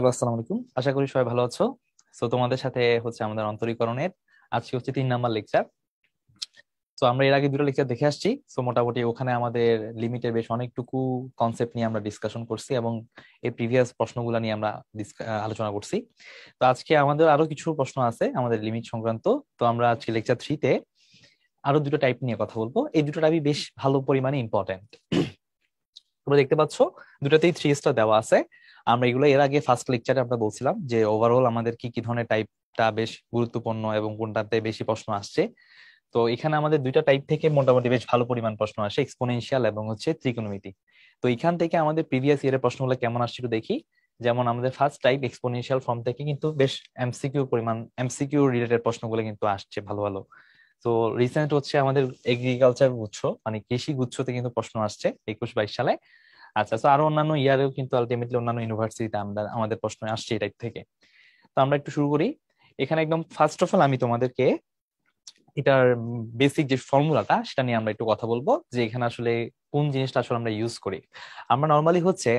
Hello, আসসালামু আলাইকুম। আশা করি সবাই ভালো আছো। তো তোমাদের সাথে হচ্ছে আমাদের অন্তরীকরণের আজকে হচ্ছে 3 নাম্বার লেকচার। তো আমরা এর আগে দুটো লেকচার দেখে আসছি। তো মোটামুটি ওখানে আমাদের লিমিটের বেশ অনেকটুকু কনসেপ্ট নিয়ে আমরা ডিসকাশন করছি এবং এই প্রিভিয়াস প্রশ্নগুলো নিয়ে আমরা আলোচনা করছি। তো আজকে আমাদের আরো কিছু প্রশ্ন আছে আমাদের লিমিট সংক্রান্ত। তো আমরা আজকে লেকচার 3-তে আরো দুটো টাইপ নিয়ে কথা বলবো। এই দুটো টাইপই বেশ ভালো পরিমাণে ইম্পর্টেন্ট। তোমরা দেখতে পাচ্ছ দুটাতেই 3 স্টার দেওয়া আছে। আমরা এগুলো এর আগে ফার্স্ট লেকচারে আমরা বলছিলাম যে ওভারঅল আমাদের কি কি ধরনের টাইপটা বেশ গুরুত্বপূর্ণ এবং কোনটাতে বেশি প্রশ্ন আসছে। তো এখানে আমাদের দুইটা টাইপ থেকে মোটামুটি বেশ ভালো পরিমাণ প্রশ্ন আসে, এক্সপোনেনশিয়াল এবং হচ্ছে ত্রিকোণমিতি। তো এখান থেকে আমাদের প্রিভিয়াস ইয়ারের প্রশ্নগুলো কেমন আসছিল দেখি। যেমন আমাদের ফার্স্ট টাইপ এক্সপোনেনশিয়াল ফর্ম থেকে কিন্তু বেশ এমসিকিউ রিলেটেড প্রশ্নগুলো কিন্তু আসছে ভালো ভালো। তো রিসেন্ট হচ্ছে আমাদের এগ্রিকালচার গুচ্ছ মানে কৃষি গুচ্ছতে কিন্তু প্রশ্ন আসছে 21-22 সালে। আচ্ছা, তো আরো অন্যান্য ইয়ারেও কিন্তু আলটিমেটলি অন্যান্য ইউনিভার্সিটিতে আমাদের প্রশ্ন আসছে এই টাইপ থেকে। তো আমরা একটু শুরু করি। এখানে একদম ফার্স্ট অফ অল আমি তোমাদেরকে এটার বেসিক যে ফর্মুলাটা সেটা নিয়ে আমরা একটু কথা বলবো, যে এখানে আসলে কোন জিনিসটা আসলে আমরা ইউজ করি। আমরা নর্মালি হচ্ছে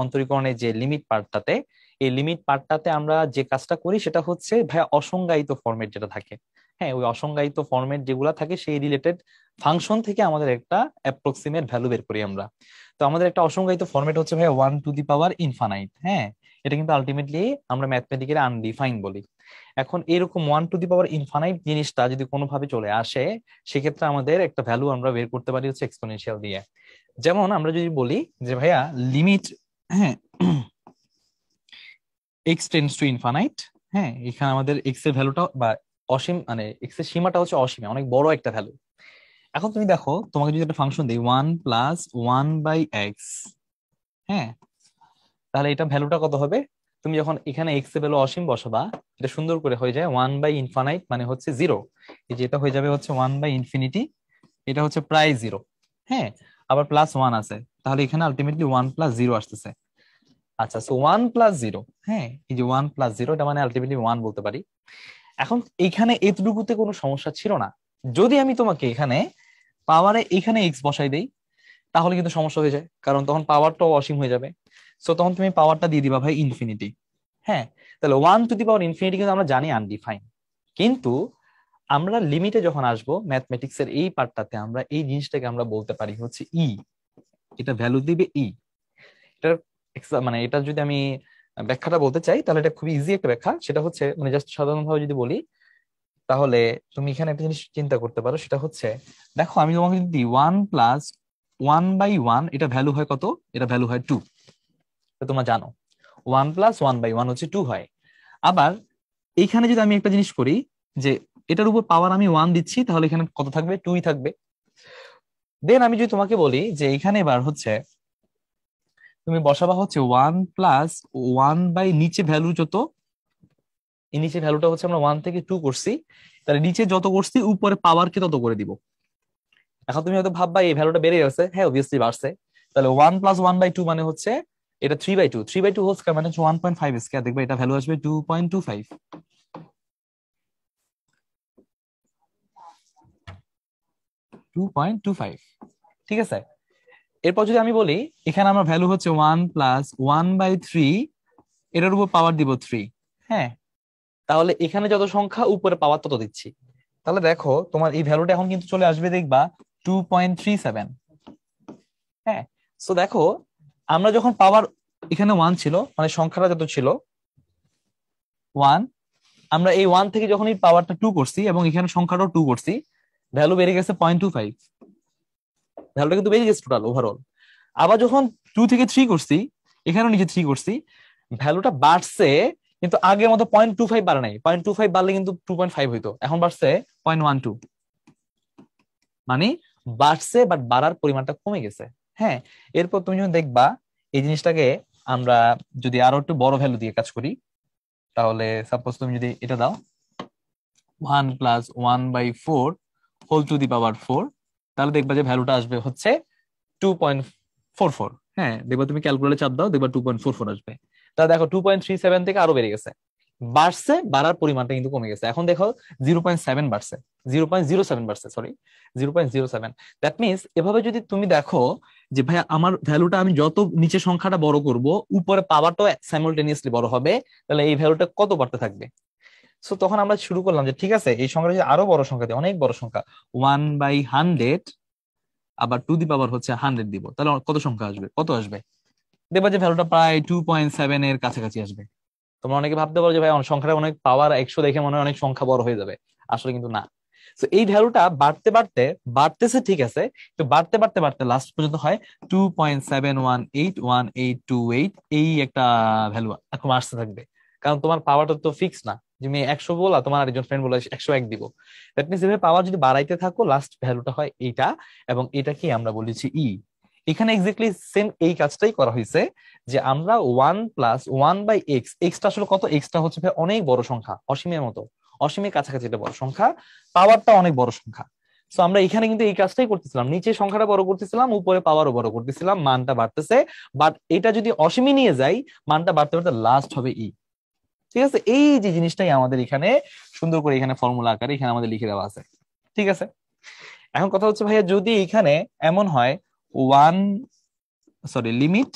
অন্তরীকরণের যে লিমিট পার্টটাতে, এই লিমিট পার্টটাতে আমরা যে কাজটা করি সেটা হচ্ছে ভাইয়া অসংজ্ঞায়িত ফরম্যাট যেটা থাকে। হ্যাঁ, ওই অসংজ্ঞায়িত ফরম্যাট যেগুলা থাকে সেই রিলেটেড ফাংশন থেকে আমাদের একটা অ্যাপ্রক্সিমেট ভ্যালু বের করি আমরা। তো আমাদের একটা অসংজ্ঞায়িত ফরম্যাট হচ্ছে ভাইয়া 1 টু দি পাওয়ার ইনফানাইট। হ্যাঁ, এটা কিন্তু আলটিমেটলি আমরা ম্যাথমেটিক্যালি আনডিফাইন বলি। এখন এরকম 1 টু দি পাওয়ার ইনফানাইট জিনিসটা যদি কোনোভাবে চলে আসে, সেক্ষেত্রে আমাদের একটা ভ্যালু আমরা বের করতে পারি হচ্ছে এক্সপোনেনশিয়াল দিয়ে। যেমন আমরা যদি বলি যে ভাইয়া লিমিট, হ্যাঁ, এক্স টেন্ডস টু ইনফানাইট। হ্যাঁ, এখানে আমাদের এক্স এর ভ্যালুটা বা অসীম মানে এক্স এর সীমাটা হচ্ছে অসীমে, অনেক বড় একটা ভ্যালু। এখন তুমি দেখো, তোমাকে যদি একটা ফাংশন দিই 1+1/x, হ্যাঁ, তাহলে এটা ভ্যালুটা কত হবে? তুমি যখন এখানে এক্স এর ভ্যালু অসীম বসাবা, এটা সুন্দর করে হয়ে যায় 1/ইনফানাইট মানে হচ্ছে 0। এই যে এটা হয়ে যাবে হচ্ছে 1/ইনফিনিটি, এটা হচ্ছে প্রায় 0। হ্যাঁ, আবার +1 আছে, তাহলে এখানে আলটিমেটলি 1+0 আসতেছে। আচ্ছা, সো 1+0, হ্যাঁ, এই যে 1+0 এটা মানে আলটিমেটলি 1 বলতে পারি। এখন এইখানে এতটুকুতে কোনো সমস্যা ছিল না। যদি আমি তোমাকে এখানে পাওয়ারে এখানে এক্স বসাই দেই, তাহলে কিন্তু সমস্যা হয়ে যায়, কারণ তখন পাওয়ারটাও অসীম হয়ে যাবে। সো তখন তুমি পাওয়ারটা দিয়ে দিবা ভাই ইনফিনিটি। হ্যাঁ, তাহলে 1 টু দি পাওয়ার ইনফিনিটি কিন্তু আমরা জানি আনডিফাইন। কিন্তু আমরা লিমিটে যখন আসবো ম্যাথমেটিক্স এর এই পার্টটাতে, আমরা এই জিনিসটাকে আমরা বলতে পারি হচ্ছে এটা ভ্যালু দিবে এটার মানে এটা যদি আমি ব্যাখ্যাটা বলতে চাই, তাহলে এটা খুবই ইজি একটা ব্যাখ্যা। সেটা হচ্ছে মানে জাস্ট সাধারণভাবে যদি বলি, তাহলে তুমি এখানে একটা জিনিস চিন্তা করতে পারো। সেটা হচ্ছে, দেখো আমি তোমাকে যদি 1+1/1, এটা ভ্যালু হয় কত? এটা ভ্যালু হয় 2। তোমরা জানো 1+1/1 হচ্ছে 2 হয়। আবার এইখানে যদি আমি একটা জিনিস করি, যে এটার উপর পাওয়ার আমি 1 দিচ্ছি, তাহলে এখানে কত থাকবে? 2ই থাকবে। দেন আমি যদি তোমাকে বলি যে এখানে এবার হচ্ছে তুমি বসাবা হচ্ছে 1+1 বাই নিচে ভ্যালু যত, এই নিচে ভ্যালুটা হচ্ছে আমরা 1 থেকে 2 করছি, তাহলে নিচে যত করছি উপরে পাওয়ারকে তত করে দিব। এখন তুমি হয়তো ভাববা এই ভ্যালুটা বেড়ে গেছে। হ্যাঁ, অবভিয়াসলি বাড়ছে। তাহলে 1+1/2 মানে হচ্ছে এটা 3/2, 3/2 হোল স্কয়ার মানে হচ্ছে 1.5 স্কয়ার। দেখবে এটা ভ্যালু আসবে 2.25, 2.25। ঠিক আছে, এরপর যদি আমি বলি এখানে আমার ভ্যালু হচ্ছে 1+1/3, এটার উপর পাওয়ার দিব 3। হ্যাঁ, তাহলে এখানে যত সংখ্যা উপরে পাওয়ার তত দিচ্ছি। তাহলে দেখো তোমার এই ভ্যালুটা এখন কিন্তু চলে আসবে দেখবা 2.37। হ্যাঁ, সো দেখো আমরা যখন পাওয়ার এখানে 1 ছিল মানে সংখ্যাটা যত ছিল 1, আমরা এই 1 থেকে যখন এই পাওয়ারটা 2 করছি এবং এখানে সংখ্যাটাও 2 করছি, ভ্যালু বেড়ে গেছে 0.25। ভ্যালুটা কিন্তু বেড়ে গেছে টোটাল ওভারঅল। আবার যখন 2 থেকে 3 করছি, এখানেও নিচে 3 করছি, ভ্যালুটা বাড়ছে, কিন্তু আগের মতো 0.25 বাড়ে নাই। 0.25 বাড়লে কিন্তু 2.5 হইতো, এখন বাড়ছে 0.12। মানে বাড়ছে, বাট বাড়ার পরিমাণটা কমে গেছে। হ্যাঁ, এরপর তুমি যখন দেখবা এই জিনিসটাকে আমরা যদি আরো একটু বড় ভ্যালু দিয়ে কাজ করি, তাহলে সাপোজ তুমি যদি এটা দাও 1+1/4 হোল টু দি পাওয়ার 4, তাহলে দেখবা যে ভ্যালুটা আসবে হচ্ছে 2.44। হ্যাঁ, দেখবা তুমি ক্যালকুলেটর চাপ দাও, দেখবা 2.44 আসবে। তা দেখো 2.37 থেকে আরো বেড়ে গেছে। বাড়ছে, বাড়ার পরিমাণটা কিন্তু কমে গেছে। এখন দেখো 0.7 বাড়ছে, 0.07 বাড়ছে, সরি 0.07। দ্যাট মিনস এভাবে যদি তুমি দেখো যে ভাই আমার ভ্যালুটা আমি যত নিচে সংখ্যাটা বড় করব উপরে পাওয়ারটাও সাইমultaneously বড় হবে, তাহলে এই ভ্যালুটা কত বাড়তে থাকবে। সো তখন আমরা শুরু করলাম যে ঠিক আছে এই সংখ্যাটা যদি আরো বড় সংখ্যা দিই, অনেক বড় সংখ্যা 1/100 আবার টু দি পাওয়ার হচ্ছে 100 দিব, তাহলে কত সংখ্যা আসবে, কত আসবে? দেখবা যে ভ্যালুটা প্রায় 2.7 এর কাছাকাছি আসবে। তোমরা অনেকে ভাবতে পারো যে ভাই সংখ্যাটা অনেক পাওয়ার 100 দেখে মনে হয় অনেক সংখ্যা বড় হয়ে যাবে, আসলে কিন্তু না। তো এই ভ্যালুটা বাড়তে বাড়তে বাড়তেছে, ঠিক আছে, তো বাড়তে বাড়তে বাড়তে লাস্ট পর্যন্ত হয় 2.7181828, এই একটা ভ্যালু এখন আসতে থাকবে। কারণ তোমার পাওয়ারটা তো ফিক্স না, তুমি 100 বলা, তোমার আরেকজন ফ্রেন্ড বলে 101 দিব। দ্যাট মিনস এভাবে পাওয়ার যদি বাড়াইতে থাকো লাস্ট ভ্যালুটা হয় এইটা, এবং এটাকে আমরা বলেছি ই। এখানে এক্স্যাক্টলি সেম এই কাজটাই করা হয়েছে, যে আমরা 1+1/x, এক্সটা আসলে কত, এক্সটা হচ্ছে ভাই অনেক বড় সংখ্যা, অসীমের মতো, অসীমের কাছাকাছি এটা বড় সংখ্যা, পাওয়ারটা অনেক বড় সংখ্যা। তো আমরা এখানে কিন্তু এই কাজটাই করতেছিলাম, নিচে সংখ্যাটা বড় করতেছিলাম, উপরে পাওয়ারও বড় করতেছিলাম, মানটা বাড়তেছে। বাট এটা যদি অসীমে নিয়ে যাই, মানটা বাড়তে বাড়তে লাস্ট হবে ই। ঠিক আছে, এই যে জিনিসটাই আমাদের এখানে সুন্দর করে এখানে ফর্মুলা আকারে এখানে আমাদের লিখে দেওয়া আছে। ঠিক আছে, এখন কথা হচ্ছে ভাইয়া যদি এখানে এমন হয় limit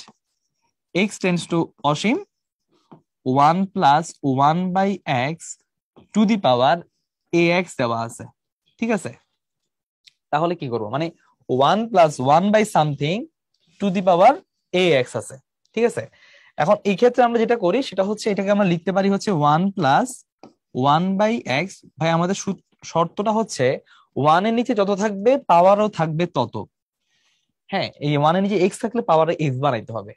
x tends to Asim 1+1/x two the power ax দেওয়া আছে। ঠিক আছে, তাহলে কি করবো, মানে 1+1/সামথিং টু দি পাওয়ার ax আছে। ঠিক আছে, এখন এই ক্ষেত্রে আমরা যেটা করি সেটা হচ্ছে এটাকে আমরা লিখতে পারি হচ্ছে 1+1/x। ভাই আমাদের শর্তটা হচ্ছে 1 এর নিচে যত থাকবে পাওয়ারও থাকবে তত। হ্যাঁ, এই 1 এর নিচে x থাকলে পাওয়ারে x বানাইতে হবে।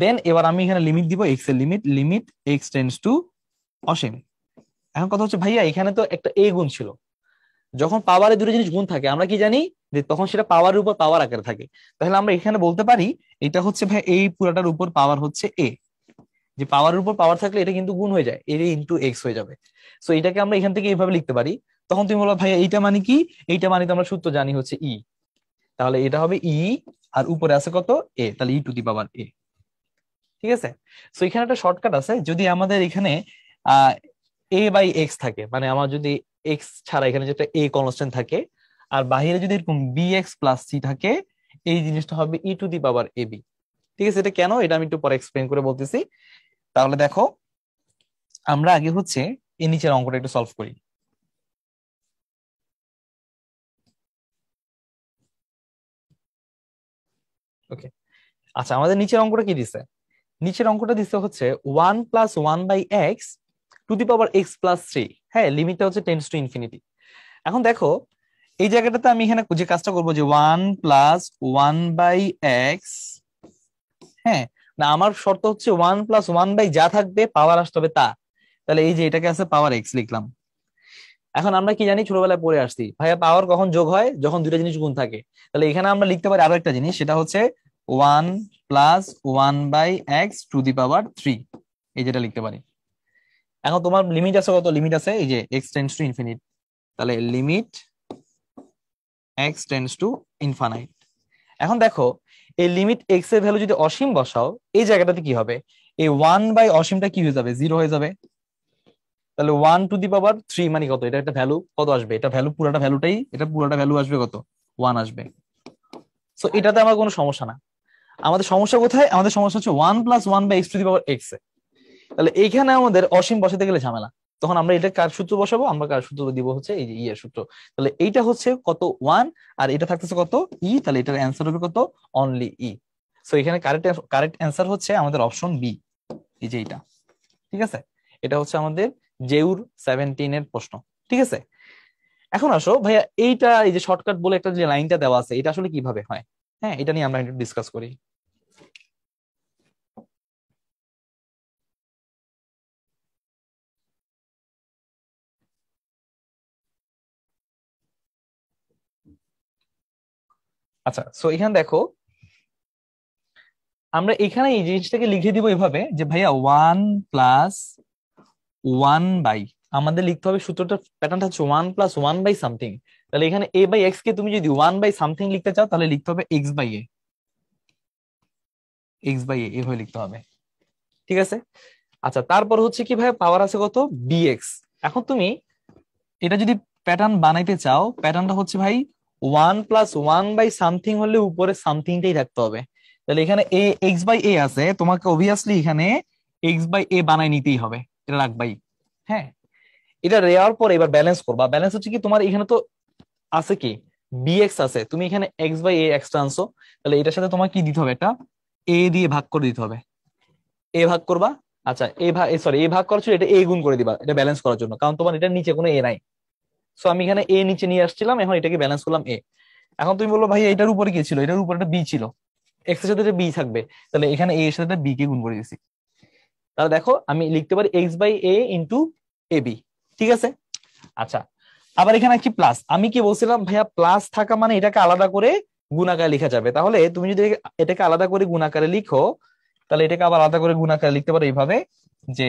দেন এবার আমি এখানে লিমিট দিব, x এর লিমিট x টেন্ডস টু অসীম। এখন কথা হচ্ছে ভাইয়া এখানে তো একটা a গুণ ছিল, যখন পাওয়ারে দুটো জিনিস গুণ থাকে আমরা কি জানি যে তখন সেটা পাওয়ারের উপর পাওয়ার আকারে থাকে। তাহলে আমরা এখানে বলতে পারি এটা হচ্ছে ভাই এই পুরাটার উপর পাওয়ার হচ্ছে a, যে পাওয়ারের উপর পাওয়ার থাকলে এটা কিন্তু গুণ হয়ে যায়, a ইন্টু এক্স হয়ে যাবে। সো এটাকে আমরা এখান থেকে এইভাবে লিখতে পারি। তখন তুমি বলো ভাইয়া এইটা মানে কি, এইটা মানে তো আমরা সূত্র জানি হচ্ছে ই, তাহলে এটা হবে ই, আর উপরে আছে কত a, তাহলে e⁻a। ঠিক আছে, সো এখানে একটা শর্টকাট আছে, যদি আমাদের এখানে a/x থাকে, মানে আমার যদি x ছাড়া এখানে যেটা a কনস্ট্যান্ট থাকে, আর বাহিরে যদি এরকম bx+c থাকে, এই জিনিসটা হবে e⁻ab। ঠিক আছে, এটা কেন এটা আমি একটু পরে এক্সপ্লেন করে বলতেছি। তাহলে দেখো আমরা আগে হচ্ছে এই নিচের অঙ্কটা একটু সলভ করি। ওকে, আচ্ছা আমাদের নিচের অঙ্কটা কি দিছে, নিচের অঙ্কটা দিচ্ছে হচ্ছে 1+1/x two the power x+3। হ্যাঁ, লিমিটটা হচ্ছে টেন্ডস টু ইনফিনিটি। এখন দেখো এই জায়গাটাতে আমি এখানে যে কাজটা করবো যে 1+1/x, হ্যাঁ না, আমার শর্ত হচ্ছে 1+1 যা থাকবে পাওয়ার আসতে হবে তা। তাহলে এই যে এটাকে আছে পাওয়ার x লিখলাম। এখন আমরা কি জানি, ছোটবেলায় পড়ে আসছি ভাইয়া পাওয়ার কখন যোগ হয়, যখন দুটো জিনিস গুণ থাকে। তাহলে এখানে আমরা লিখতে পারি আরো একটা জিনিস, সেটা হচ্ছে 1+1/x টু দি পাওয়ার 3, এই যেটা লিখতে পারি। এখন তোমার লিমিট আছে কত, লিমিট আছে এই যে x টেন্ডস টু ইনফিনিট, তাহলে limit x tends to infinite. এখন দেখো এই লিমিট x এর ভ্যালু যদি অসীম বসাও, এই জায়গাটাতে কি হবে, এই 1/অসীমটা কি হয়ে যাবে, 0 হয়ে যাবে। তাহলে 1⁻³ মানে কত, এটা একটা ভ্যালু কত আসবে, এটা ভ্যালু পুরাটা ভ্যালুটাই, এটা পুরাটা ভ্যালু আসবে কত, 1 আসবে। সো এটাতে আমার কোনো সমস্যা না। আমাদের সমস্যা কোথায়, আমাদের সমস্যা হচ্ছে 1+1/x⁻x এ। তাহলে এইখানে আমাদের অসীম বসাতে গেলে ঝামেলা, তখন আমরা এটা কার সূত্র বসাবো, আমরা কার সূত্র দিব হচ্ছে এই যে ই এর সূত্র। তাহলে এইটা হচ্ছে কত 1, আর এটা থাকতেছে কত ই, তাহলে এটার অ্যান্সার হবে কত, অনলি ই। সো এখানে কারেক্ট অ্যান্সার হচ্ছে আমাদের অপশন বি, এই যে এইটা। ঠিক আছে, এটা হচ্ছে আমাদের জেউর 17 এর প্রশ্ন। ঠিক আছে, এখন আসো ভাইয়া এইটা এই যে শর্টকাট বলে একটা যে লাইনটা দেওয়া আছে, এটা আসলে কিভাবে হয়, হ্যাঁ এটা নিয়ে আমরা একটু ডিসকাস করি। আচ্ছা, সো এখানে দেখো আমরা এখানে এই জিনিসটাকে লিখে দিব এভাবে যে ভাইয়া 1+1 আমাদের লিখতে হবে সূত্রটা, প্যাটার্নটা হচ্ছে 1+1/সামথিং। তাহলে এখানে a/x কে তুমি যদি 1/সামথিং লিখতে চাও, তাহলে লিখতে হবে x/a, এভাবে লিখতে হবে। ঠিক আছে, আচ্ছা, তারপর হচ্ছে কি ভাই, পাওয়ার আছে কত, bx। এখন তুমি এটা যদি প্যাটার্ন বানাইতে চাও, প্যাটার্নটা হচ্ছে ভাই 1+1/সামথিং হলে উপরে সামথিংটাই থাকতে হবে। তাহলে এখানে এ x/a আছে, তোমাকে অবভিয়াসলি এখানে x/a বানাই নিতেই হবে, এটা রাখবাই। হ্যাঁ, এটা নেওয়ার পর এবার ব্যালেন্স করবা। ব্যালেন্স হচ্ছে কি, তোমার এখানে তো আছে কি, bx আছে, তুমি এখানে x/a এক্সট্রা আনছো, তাহলে এটার সাথে তোমার কি দিতে হবে, এটা a দিয়ে ভাগ করে দিতে হবে, a ভাগ করবা। আচ্ছা, এ ভাগ, সরি, এ ভাগ করার ছিল, এটা a গুণ করে দিবা, এটা ব্যালেন্স করার জন্য, কারণ তোমার এটার নিচে কোনো a নাই। সো আমি এখানে এ নিচে নিয়ে আসছিলাম, এখন এটাকে ব্যালেন্স করলাম এ। এখন তুমি বললো ভাই এটার উপরে কি ছিল, এটার উপরে একটা বি ছিল, এক্স এর সাথে বি থাকবে, তাহলে এখানে এ এর সাথে বি কে গুণ করে দিয়েছি। তাহলে দেখো আমি লিখতে পারি x/a ইন্টু এ বি। ঠিক আছে। আচ্ছা, আবার এখানে কি প্লাস, আমি কি বলছিলাম ভাইয়া, প্লাস থাকা মানে এটাকে আলাদা করে গুণাকারে লেখা যাবে। তাহলে তুমি যদি এটাকে আলাদা করে গুণাকারে লিখো, তাহলে এটাকে আবার আলাদা করে গুণাকারে লিখতে পারো এইভাবে, যে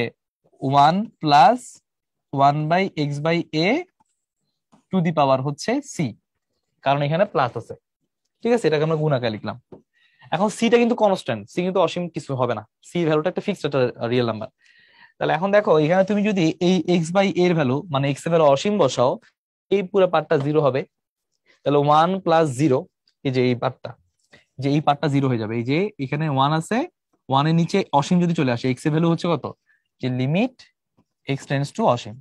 1+1/x/a টু দি পাওয়ার হচ্ছে সি, কারণ এখানে প্লাস আছে। ঠিক আছে, এটাকে আমরা গুণাকারে লিখলাম। এখন সিটা কিন্তু কনস্ট্যান্ট, সি কিন্তু অসীম কিছু হবে না, সি ভ্যালুটা একটা ফিক্সড, একটা রিয়েল নাম্বার। তাহলে এখন দেখো এখানে তুমি যদি এই x/a এর ভ্যালু, মানে x এর ভ্যালু অসীম বসাও, এই পুরো পার্টটা জিরো হবে। তাহলে 1+0, এই যে এই পার্টটা, যে এই পার্টটা জিরো হয়ে যাবে। এই যে এখানে 1 আছে, 1 এর নিচে অসীম যদি চলে আসে, x এর ভ্যালু হচ্ছে কত, যে লিমিট x টেন্ডস টু অসীম।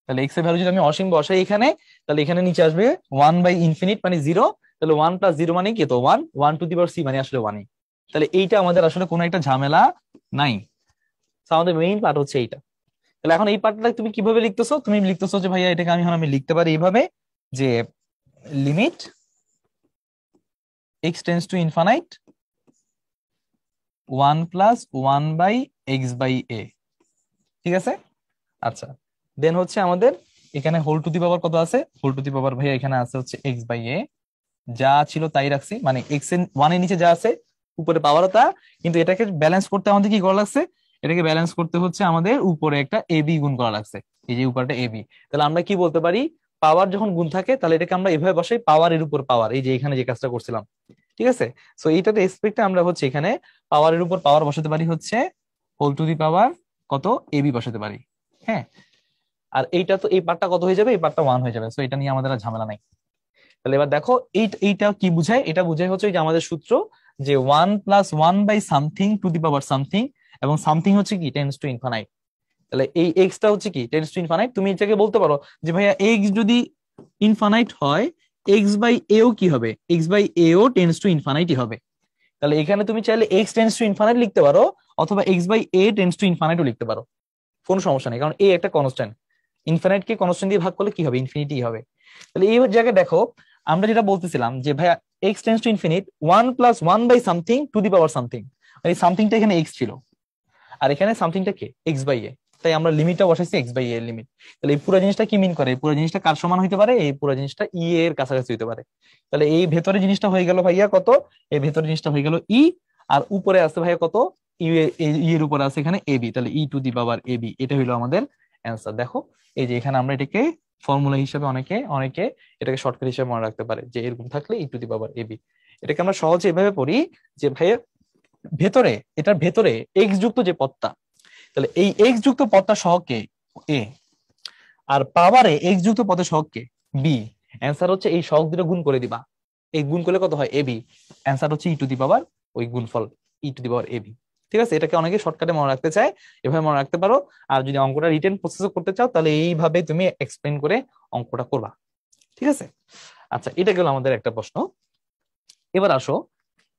তাহলে x এর ভ্যালু যদি আমি অসীম বসাই এখানে, তাহলে এখানে নিচে আসবে 1/ইনফিনিট মানে জিরো। তাহলে 1+0 মানে কি, তো 1, 1 টু দি পাওয়ার c মানে আসলে 1ই। তাহলে এইটা আমাদের আসলে কোনো একটা ঝামেলা নাই। তো আমাদের মেইন পার্ট হচ্ছে এইটা। তাহলে এখন এই পার্টটা তুমি কিভাবে লিখতেছো, তুমি লিখতেছো যে ভাইয়া এটাকে আমি লিখতে পারি এইভাবে, যে limit x tends to infinite 1+1/x/a। ঠিক আছে। আচ্ছা, দেন হচ্ছে আমাদের এখানে হোল টু দি পাওয়ার কত আছে, হোল টু দি পাওয়ার ভাইয়া এখানে আছে হচ্ছে x/a, যা ছিল তাই রাখছি, মানে এক্স এর 1 এর নিচে যা আছে উপরে পাওয়ারও তা। কিন্তু এটাকে ব্যালেন্স করতে আমাদের কি করা লাগছে, এটাকে ব্যালেন্স করতে হচ্ছে আমাদের উপরে একটা এবি গুণ করা লাগছে, এই যে উপরটা এবি। তাহলে আমরা কি বলতে পারি, পাওয়ার যখন গুণ থাকে তাহলে এটাকে আমরা এভাবে বসাই, পাওয়ার এর উপর পাওয়ার, এই যে এখানে যে কাজটা করছিলাম। ঠিক আছে। সো এইটাতে রেসপেক্টে আমরা হচ্ছে এখানে পাওয়ারের উপর পাওয়ার বসাতে পারি হচ্ছে হোল টু দি পাওয়ার কত, এবি বসাতে পারি। হ্যাঁ, আর এইটা তো এই পার্টটা কত হয়ে যাবে, এই পার্টটা 1 হয়ে যাবে। সো এটা নিয়ে আমাদের আর ঝামেলা নাই। তাহলে এবার দেখো এইটা কি বুঝায়, এটা বুঝায় হচ্ছে যে আমাদের সূত্র, যে 1+1/সামথিং টু দি পাওয়ার সামথিং, এবং সামথিং হচ্ছে কি, টেন্ডস টু ইনফাইনাইট। তাহলে এই এক্সটা হচ্ছে কি, টেন্ডস টু ইনফাইনাইট। তুমি এটাকে বলতে পারো যে ভাইয়া এক্স যদি ইনফাইনাইট হয়, x/a ও কি হবে, x/a ও টেন্ডস টু ইনফাইনাইটই হবে। তাহলে এখানে তুমি চাইলে x টেন্ডস টু ইনফাইনাইট লিখতে পারো, অথবা x/a টেন্ডস টু ইনফাইনাইটও লিখতে পারো, কোনো সমস্যা নেই, কারণ a একটা কনস্ট্যান্ট। ইনফিনিট কে কনস্ট্যান্ট দিয়ে ভাগ করলে কি হবে, ইনফিনিটি হবে। তাহলে এই জায়গায় দেখো আমরা যেটা বলতেছিলাম, যে ভাইয়া এক্স টেন্স টু ইনফিনিট 1+1/সামথিং টু দি পাওয়ার সামথিং, এই সামথিংটা এখানে এক্স ছিল, আর এখানে সামথিংটা কে, x/a। তাই আমরা লিমিটটা বসাইছি x/a এর লিমিট। তাহলে এই পুরো জিনিসটা কি মিন করে, এই পুরো জিনিসটা কার সমান হইতে পারে, এই পুরো জিনিসটা এর কাছাকাছি হইতে পারে। তাহলে এই ভেতরে জিনিসটা হয়ে গেল ভাইয়া কত, এই ভেতরে জিনিসটা হয়ে গেল আর উপরে আছে ভাইয়া কত, এর উপরে আছে এখানে এবি, তাহলে e two the power ab, এটা হইলো আমাদের অ্যান্সার। দেখো এই যে এখানে আমরা এটাকে ফর্মুলা হিসেবে অনেকে অনেকে এটাকে শর্টকাট হিসেবে মনে রাখতে পারে, যে এরকম থাকলে e two the power ab। এটাকে আমরা সহজে এভাবে পড়ি, যে ভাইয়া ভেতরে, এটার ভেতরে এক্স যুক্ত যে পদটা, তাহলে এই এক্স যুক্ত পদটা সহগ কে, এ, আর পাওয়ারে এক্স যুক্ত পদের সহগ কে, বি। অ্যান্সার হচ্ছে এই সহগ দুটো গুণ করে দিবা, এই গুণ করলে কত হয়, এবি। অ্যান্সার হচ্ছে e টু দি পাওয়ার, ওই গুণফল e two the power ab। ঠিক আছে, এটাকে অনেকে শর্টকাটে মনে রাখতে চায়, এভাবে মনে রাখতে পারো। আর যদি অঙ্কটা রিটেন প্রসেস করতে চাও, তাহলে এইভাবে তুমি এক্সপ্লেন করে অঙ্কটা করবা। ঠিক আছে। আচ্ছা, এটা গেল আমাদের একটা প্রশ্ন। এবার আসো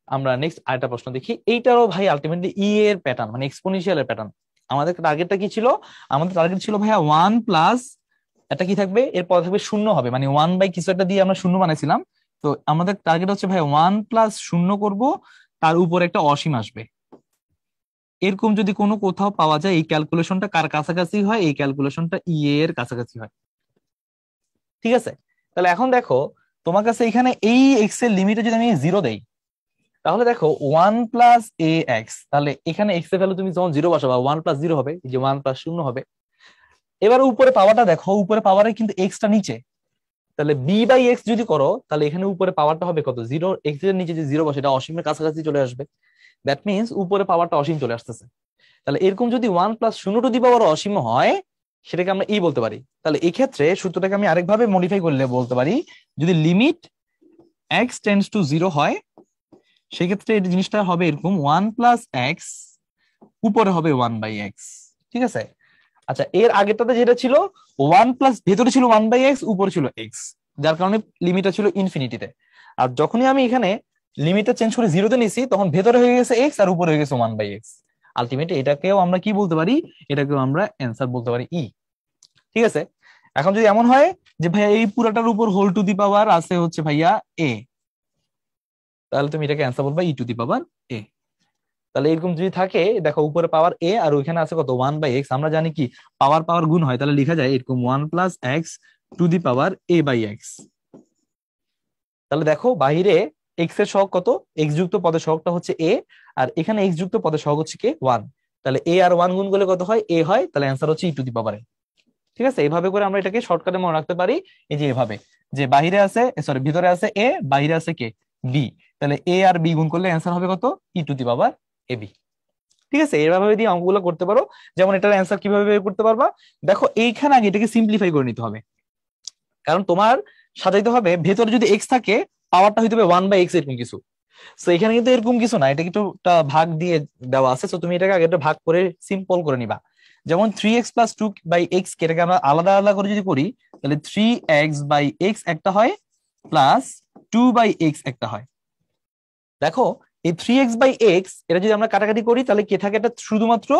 আমরা নেক্সট আরেকটা প্রশ্ন দেখি। এইটারও ভাই আলটিমেটলি এর প্যাটার্ন, মানে এক্সপোনেনশিয়াল প্যাটার্ন। আমাদের টার্গেটটা কি ছিল, আমাদের টার্গেট ছিল ভাইয়া 1+, এটা কি থাকবে, এরপর থাকবে শূন্য হবে, মানে 1 বাই কিছু একটা দিয়ে আমরা শূন্য বানাইছিলাম। তো আমাদের টার্গেট হচ্ছে ভাই 1+0 করব, তার উপর একটা অসীম আসবে। এরকম যদি কোনো কোথাও পাওয়া যায়, এই ক্যালকুলেশনটা কার কাছাকাছি হয়, এই ক্যালকুলেশনটা এর কাছাকাছি হয়। ঠিক আছে। তাহলে এখন দেখো তোমার কাছে এখানে এই এক্স এর লিমিটে যদি আমি 0 দেই, তাহলে দেখো 1+ax, তাহলে এখানে এক্স এর ভ্যালু তুমি যখন 0 বসাবা 1+0 হবে, এই যে 1+0 হবে। এবার উপরে পাওয়ারটা দেখো, উপরে পাওয়ারে কিন্তু এক্সটা নিচে, তাহলে b/x যদি করো, তাহলে এখানে উপরে পাওয়ারটা হবে কত, 0। এক্স এর নিচে যে 0 বসে, এটা অসীমের কাছাকাছি চলে আসবে। দ্যাট মিনস উপরে পাওয়ারটা অসীম চলে আসতেছে। তাহলে এরকম যদি 1 প্লাস 0 টু দি পাওয়ার অসীম হয় সেটাকে আমরা ই বলতে পারি। তাহলে এই ক্ষেত্রে সূত্রটাকে আমি আরেকভাবে মডিফাই করলে বলতে পারি, যদি লিমিট x টেন্ডস টু 0 হয় সেক্ষেত্রে এই জিনিসটা হবে এরকম 1 প্লাস এক্স উপরে হবে 1/x। ঠিক আছে। আচ্ছা, এর আগেরটাতে যেটা ছিল 1 প্লাস ভেতরে ছিল 1/x, উপরে ছিল x, যার কারণে লিমিটটা ছিল ইনফিনিটিতে। আর যখনই আমি এখানে লিমিটটা চেঞ্জ করে জিরোতে নিছি তখন ভেতরে হয়ে গেছে x আর উপরে হয়ে গেছে 1/x। আলটিমেটলি এটাকেও আমরা কি বলতে পারি, এটাকেও আমরা অ্যান্সার বলতে পারি ই। ঠিক আছে। এখন যদি এমন হয় যে ভাইয়া এই পুরাটার উপর হোল টু দি পাওয়ার আছে হচ্ছে ভাইয়া a, তাহলে তুমি এটাকে অ্যান্সার বলবা ই টু দি পাওয়ার a। তাহলে এরকম যদি থাকে, দেখো উপরে পাওয়ার a আর ওইখানে আছে কত 1/x, আমরা জানি কি পাওয়ার পাওয়ার গুণ হয়, তাহলে লেখা যায় এরকম 1 plus x to the power a/x। তাহলে দেখো বাহিরে এক্স এর সহগ কত, এক্স যুক্ত পদের সহগটা হচ্ছে a, আর এখানে এক্স যুক্ত পদের সহগ হচ্ছে কে 1। তাহলে a আর 1 গুণ করলে কত হয় a হয়, তাহলে অ্যান্সার হচ্ছে e to the power a। ঠিক আছে। এইভাবে করে আমরা এটাকে শর্টকাটে মনে রাখতে পারি, এই যে এভাবে, যে বাহিরে আছে সরি ভিতরে আছে a, বাহিরে আছে কে b, তাহলে a আর b গুণ করলে অ্যান্সার হবে কত ই টু দি পাওয়ার ab। ঠিক আছে। এভাবে দিয়ে অঙ্কগুলো করতে পারো। যেমন এটার অ্যান্সার কিভাবে বের করতে পারবা, দেখো এইখানে আগে এটাকে সিম্পলিফাই করে নিতে হবে, কারণ তোমার সাজাইতে হবে ভেতরে যদি এক্স থাকে পাওয়ারটা হইতে হবে 1/x এরকম কিছু। তো এখানে কিন্তু এরকম কিছু না, এটা কিন্তু একটা ভাগ দিয়ে দেওয়া আছে, তো তুমি এটাকে আগে একটা ভাগ করে সিম্পল করে নিবা। যেমন 3x প্লাস 2/x কে এটাকে আমরা আলাদা আলাদা করে যদি করি, তাহলে 3x/x একটা হয় প্লাস 2/x একটা হয়। দেখো এই 3x/x এটা যদি আমরা কাটাকাটি করি তাহলে কে থাকে, এটা শুধুমাত্র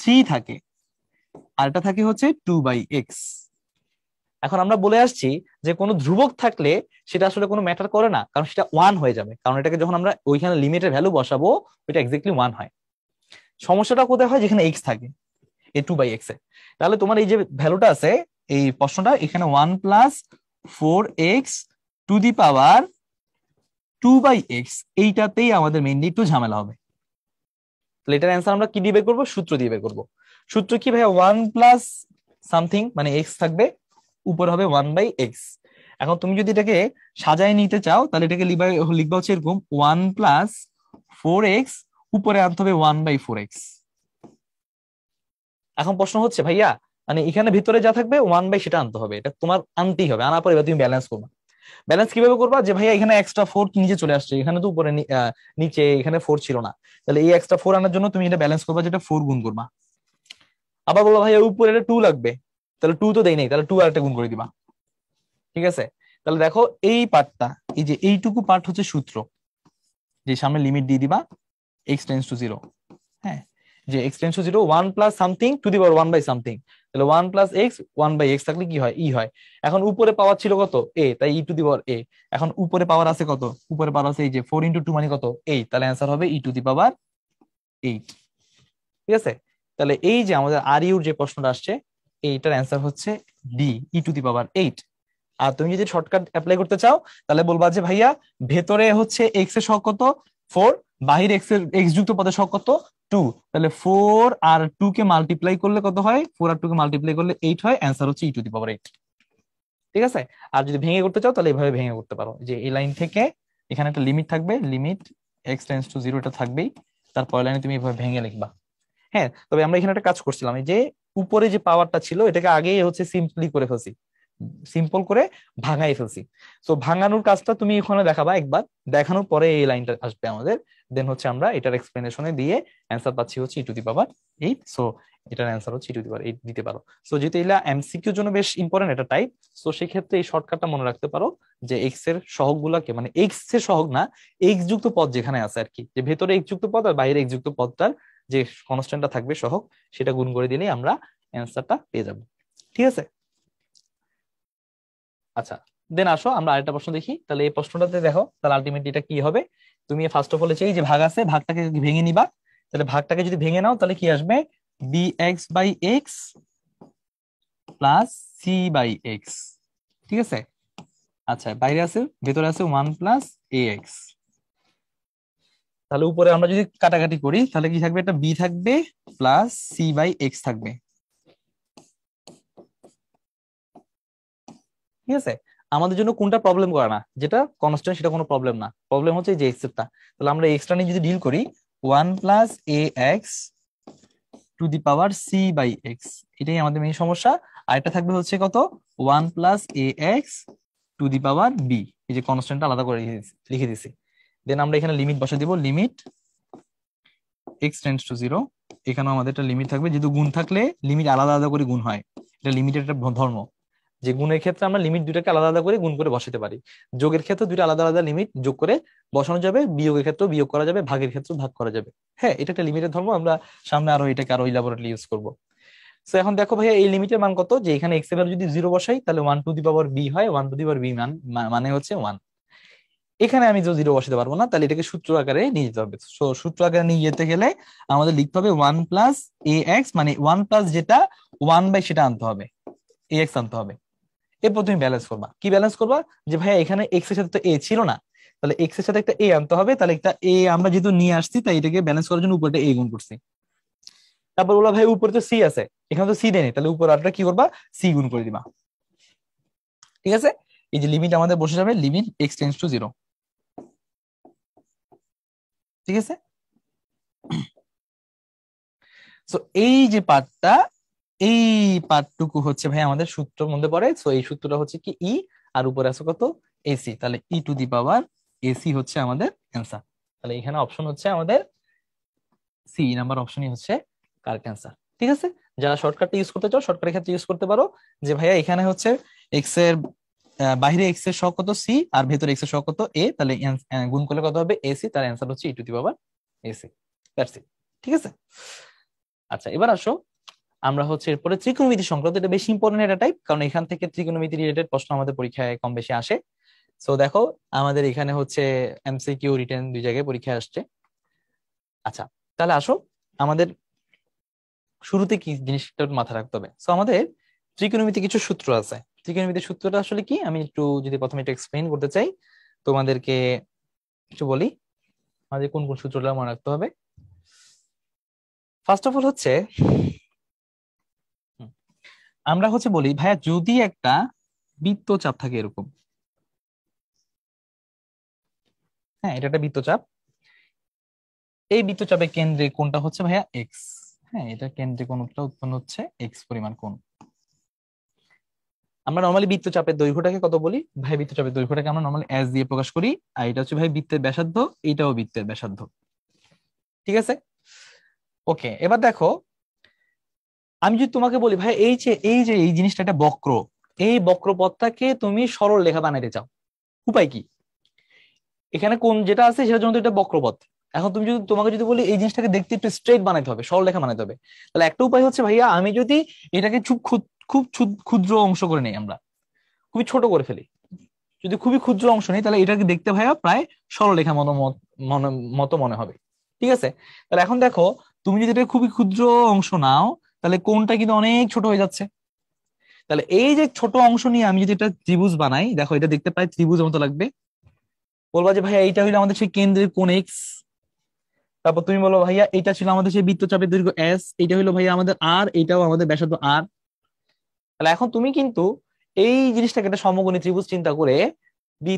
3 থাকে, আর এটা থাকে হচ্ছে 2/x। এখন আমরা বলে আসছি যে কোনো ধ্রুবক থাকলে সেটা আসলে কোনো ম্যাটার করে না, কারণ সেটা 1 হয়ে যাবে, কারণ এটাকে যখন আমরা ওইখানে লিমিটের ভ্যালু বসাবো ওইটা এক্স্যাক্টলি 1 হয়। সমস্যাটা কোথায় হয়, যেখানে x থাকে এই 2/x এ। তাহলে তোমার এই যে ভ্যালুটা আছে এই প্রশ্নটা, এখানে 1 plus 4x two the power 2/x, এইটাতেই আমাদের মেইনলি একটু ঝামেলা হবে। তাহলে এটার অ্যান্সার আমরা কি দিয়ে বের করবো, সূত্র দিয়ে বের করবো। সূত্র কি ভাইয়া, 1 প্লাস সামথিং মানে x থাকবে, উপর হবে 1/x। এখন তুমি যদি এটাকে সাজায় নিতে চাও তাহলে এটাকে লিখবা হচ্ছে এরকম 1 প্লাস 4x, উপরে আনতে হবে 1/4x। এখন প্রশ্ন হচ্ছে ভাইয়া মানে এখানে ভিতরে যা থাকবে 1/, সেটা আনতে হবে, এটা তোমার আনতেই হবে, আনার পরে এবার তুমি ব্যালেন্স করবা। ব্যালেন্স কিভাবে করবা, যে ভাইয়া এখানে এক্সট্রা 4 নিচে চলে আসছে, এখানে তো উপরে নিচে এখানে 4 ছিল না, তাহলে এই এক্সট্রা 4 আনার জন্য তুমি এটা ব্যালেন্স করবা, যেটা 4 গুণ করবা। আবার বলবো ভাইয়া উপরে এটা 2 লাগবে, তাহলে 2 তো দেই নাই, তাহলে 2 আর একটা গুণ করে দিবা। ঠিক আছে। তাহলে দেখো এই পার্টটা, এই যে এইটুকু পার্ট হচ্ছে সূত্র, যে সামনে লিমিট দিয়ে দিবা x টেন্ডস টু 0। হ্যাঁ, যে x tends to 0 1 plus something to the power 1/something, তাহলে 1 প্লাস x 1/x থাকলে কি হয় ই হয়। এখন উপরে পাওয়ার ছিল কত a, তাই ই টু দি পাওয়ার a। এখন উপরে পাওয়ার আছে কত, উপরে পাওয়ার আছে এই যে 4 × 2 মানে কত 8, তাহলে অ্যান্সার হবে ই টু দি পাওয়ার 8। ঠিক আছে। তাহলে এই যে আমাদের আর ইউর যে প্রশ্নটা আসছে এইটার অ্যান্সার হচ্ছে ডি, ই টু দি পাওয়ার 8। আর তুমি যদি শর্টকাট অ্যাপ্লাই করতে চাও তাহলে বলবা যে ভাইয়া ভেতরে হচ্ছে x এর সহগ কত 4, বাহির x এর x যুক্ত পদের সহগ কত 2, তাহলে 4 আর 2 কে মাল্টিপ্লাই করলে কত হয়, 4 আর 2 কে মাল্টিপ্লাই করলে 8 হয়, অ্যান্সার হচ্ছে ই টু দি পাওয়ার 8। ঠিক আছে। আর যদি ভেঙে করতে চাও তাহলে এইভাবে ভেঙে করতে পারো, যে এই লাইন থেকে এখানে একটা লিমিট থাকবে, লিমিট x টেন্ডস টু 0 এটা থাকবেই, তারপর লাইনে তুমি এইভাবে ভেঙে লিখবা। হ্যাঁ, তবে আমরা এখানে একটা কাজ করছিলাম, এই যে উপরে যে পাওয়ারটা ছিল এটাকে আগেই হচ্ছে সিম্পলি করে ফেলছি, সিম্পল করে ভাঙাই ফেলছি। তো ভাঙানোর কাজটা তুমি এখানে দেখাবা একবার, দেখানোর পরে এই লাইনটা আসবে আমাদের, দেন হচ্ছে আমরা এটার এক্সপ্লেনেশনে দিয়ে অ্যান্সার পাচ্ছি হচ্ছে e to the power 8। So এটার অ্যান্সার হচ্ছে ই টু দি পাওয়ার 8 দিতে পারো। সো যেহেতু এটা এমসিকিউর জন্য বেশ ইম্পর্টেন্ট এটা টাইপ, সো সেই ক্ষেত্রে এই শর্টকাটটা মনে রাখতে পারো, যে এক্স এর সহগ গুলাকে, মানে এক্স এর সহগ না, এক্স যুক্ত পদ যেখানে আছে আর কি, যে ভেতরে এক্স যুক্ত পদ আর বাইরে এক্স যুক্ত পদটার যে কনস্ট্যান্টটা থাকবে সহগ, সেটা গুণ করে দিলেই আমরা অ্যান্সারটা পেয়ে যাব। ঠিক আছে। আচ্ছা, দেন আসো আমরা আরেকটা প্রশ্ন দেখি। তাহলে এই প্রশ্নটাতে দেখো, তাহলে আলটিমেটলি এটা কি হবে, তুমি ফার্স্ট অফ অল এই যে ভাগ আছে ভাগটাকে ভেঙে নিবা। তাহলে ভাগটাকে যদি ভেঙে নাও তাহলে কি আসবে, bx/x প্লাস c/x। ঠিক আছে। আচ্ছা, বাইরে আছে ভেতরে আছে 1 প্লাস ax। তাহলে উপরে আমরা যদি কাটাকাটি করি তাহলে কি থাকবে, একটা b থাকবে প্লাস c/x থাকবে। ঠিক আছে। আমাদের জন্য কোনটা প্রবলেম করে না, যেটা কনস্ট্যান্ট সেটা কোনো প্রবলেম না, প্রবলেম হচ্ছে এই যে এক্স এরটা। তাহলে আমরা এক্সট্রা নিয়ে যদি ডিল করি, 1 plus ax to the power c by x, এটাই আমাদের মেইন সমস্যা। আর এটা থাকবে হচ্ছে কত, 1 plus a x to the power b, এই যে কনস্ট্যান্টটা আলাদা করে লিখে দিছি। দেন আমরা এখানে লিমিট বসে দিব, limit x tends to zero. এখানেও আমাদের একটা লিমিট থাকবে, যেহেতু গুণ থাকলে লিমিট আলাদা আলাদা করে গুণ হয়, এটা লিমিটের একটা ধর্ম, যে গুণের ক্ষেত্রে আমরা লিমিট দুটাকে আলাদা আলাদা করে গুণ করে বসাতে পারি, যোগের ক্ষেত্রে দুটো আলাদা আলাদা লিমিট যোগ করে বসানো যাবে, বিয়োগের ক্ষেত্রে বিয়োগ করা যাবে, ভাগের ক্ষেত্রে ভাগ করা যাবে। হ্যাঁ, এটা একটা লিমিটের ধর্ম, আমরা সামনে আরো এটাকে আরো ইলাবোরেটলি ইউজ করবো। তো এখন দেখো ভাইয়া এই লিমিটের মান কত, যে এখানে এক্স এর ভ্যালু যদি জিরো বসাই তাহলে 1 টু দি পাওয়ার বি হয়, 1 টু দি পাওয়ার বি মানে হচ্ছে 1। এখানে আমি জিরো বসাতে পারবো না, তাহলে এটাকে সূত্র আকারে নিয়ে যেতে হবে। সূত্র আকারে নিয়ে যেতে গেলে আমাদের লিখতে হবে 1 প্লাস এ এক্স, মানে 1 প্লাস যেটা 1 বাই সেটা আনতে হবে, এ এক্স আনতে হবে। এরপর তুমি ব্যালেন্স করবা, কি ব্যালেন্স করবা, যে ভাইয়া এখানে এক্স এর সাথে তো এ ছিল না, তাহলে এক্স এর সাথে একটা এ আনতে হবে, তাহলে একটা এ আমরা যেহেতু নিয়ে আসছি তাই এটাকে ব্যালেন্স করার জন্য উপরে এ গুণ করছি। তারপর বলা ভাই উপরে তো সি আছে, এখানে তো সি দেয়নি, তাহলে উপর আরটা কি করবা, সি গুণ করে দিবা। ঠিক আছে, এই যে লিমিট আমাদের বসে যাবে, limit x tends to zero. ঠিক আছে, তো এই যে পার্টটা, এই পার্টটুকু হচ্ছে ভাই আমাদের সূত্রের মধ্যে পড়ে। সো এই সূত্রটা হচ্ছে কি ই, আর উপরে আছে কত, এসি, তাহলে ই টু দি পাওয়ার এসি হচ্ছে আমাদের অ্যান্সার। তাহলে এখানে অপশন হচ্ছে আমাদের সি নাম্বার অপশনই হচ্ছে কারেক্ট অ্যান্সার। ঠিক আছে, যারা শর্টকাটটা ইউজ করতে চাও শর্টকাটের ক্ষেত্রে ইউজ করতে পারো, যে ভাইয়া এখানে হচ্ছে এক্স এর বাইরে এক্স এর সহগ কত সি, আর ভেতরে এক্স এর সহগ কত এ, তাহলে গুণ করলে কত হবে এসি, তার অ্যান্সার হচ্ছে e to the power AC. That's it. ঠিক আছে, আচ্ছা এবার আসো আমরা হচ্ছে এরপরে ত্রিকোণমিতি সংক্রান্ত, এটা বেশি ইম্পর্টেন্ট একটা টাইপ, কারণ এখান থেকে ত্রিকোণমিতি রিলেটেড প্রশ্ন আমাদের পরীক্ষায় কম বেশি আসে। সো দেখো আমাদের এখানে হচ্ছে এমসিকিউ রিটেন দুই জায়গায় পরীক্ষায় আসছে। আচ্ছা তাহলে আসো, আমাদের শুরুতে কি জিনিসটা মাথায় রাখতে হবে। সো আমাদের ত্রিকোণমিতি কিছু সূত্র আছে, ত্রিকোণমিতির সূত্রটা আসলে কি আমি একটু যদি প্রথমে একটু এক্সপ্লেইন করতে চাই তোমাদেরকে, একটু বলি আমাদের কোন কোন সূত্রটা মনে রাখতে হবে। ফার্স্ট অফ অল হচ্ছে আমরা হচ্ছে বলি ভাইয়া যদি একটা বৃত্তচাপ থাকে এরকম, হ্যাঁ এটা একটা বৃত্তচাপ, এই বৃত্তচাপের কেন্দ্রে কোণটা হচ্ছে ভাইয়া এক্স, হ্যাঁ এটা কেন্দ্রে কোণটা উৎপন্ন হচ্ছে এক্স পরিমাণ কোণ। আমরা নর্মালি বৃত্তচাপের দৈর্ঘ্যটাকে কত বলি ভাই, বৃত্তচাপের দৈর্ঘ্যটাকে আমরা নর্মালি এস দিয়ে প্রকাশ করি, আর এটা হচ্ছে ভাই বৃত্তের ব্যাসার্ধ, এইটাও বৃত্তের ব্যাসার্ধ। ঠিক আছে, ওকে এবার দেখো আমি যদি তোমাকে বলি ভাই এই যে এই জিনিসটা একটা বক্র, এই বক্রপথটাকে তুমি সরল রেখা বানাইতে চাও, উপায় কি, এখানে কোন যেটা আছে সেটার জন্য তো এটা বক্রপথ। এখন তুমি যদি তোমাকে যদি বলি এই জিনিসটাকে দেখতে একটু স্ট্রেট বানাইতে হবে, সরল রেখা বানাইতে হবে, তাহলে একটা উপায় হচ্ছে ভাইয়া আমি যদি এটাকে খুব ক্ষুদ্র অংশ করে নেই, আমরা খুবই ছোট করে ফেলি, যদি খুবই ক্ষুদ্র অংশ নেই তাহলে এটাকে দেখতে ভাইয়া প্রায় সরলরেখা মতো মনে হবে। ঠিক আছে, তাহলে এখন দেখো তুমি যদি এটা খুবই ক্ষুদ্র অংশ নাও তাহলে কোণটা কিন্তু অনেক ছোট হয়ে যাচ্ছে। তাহলে এই যে ছোট অংশ নিয়ে আমি যদি এটা ত্রিভুজ বানাই, দেখো এটা দেখতে প্রায় ত্রিভুজের মতো লাগবে। বলবা যে ভাইয়া এইটা হইলো আমাদের সেই কেন্দ্রের কোণ এক্স, তারপর তুমি বলো ভাইয়া এটা ছিল আমাদের সেই বৃত্তচাপের দৈর্ঘ্য এস, এইটা হইলো ভাইয়া আমাদের আর, এইটাও আমাদের ব্যাসার্ধ আর। তাহলে এখন তুমি কিন্তু এই জিনিসটাকে একটা সমকোণী ত্রিভুজ চিন্তা করে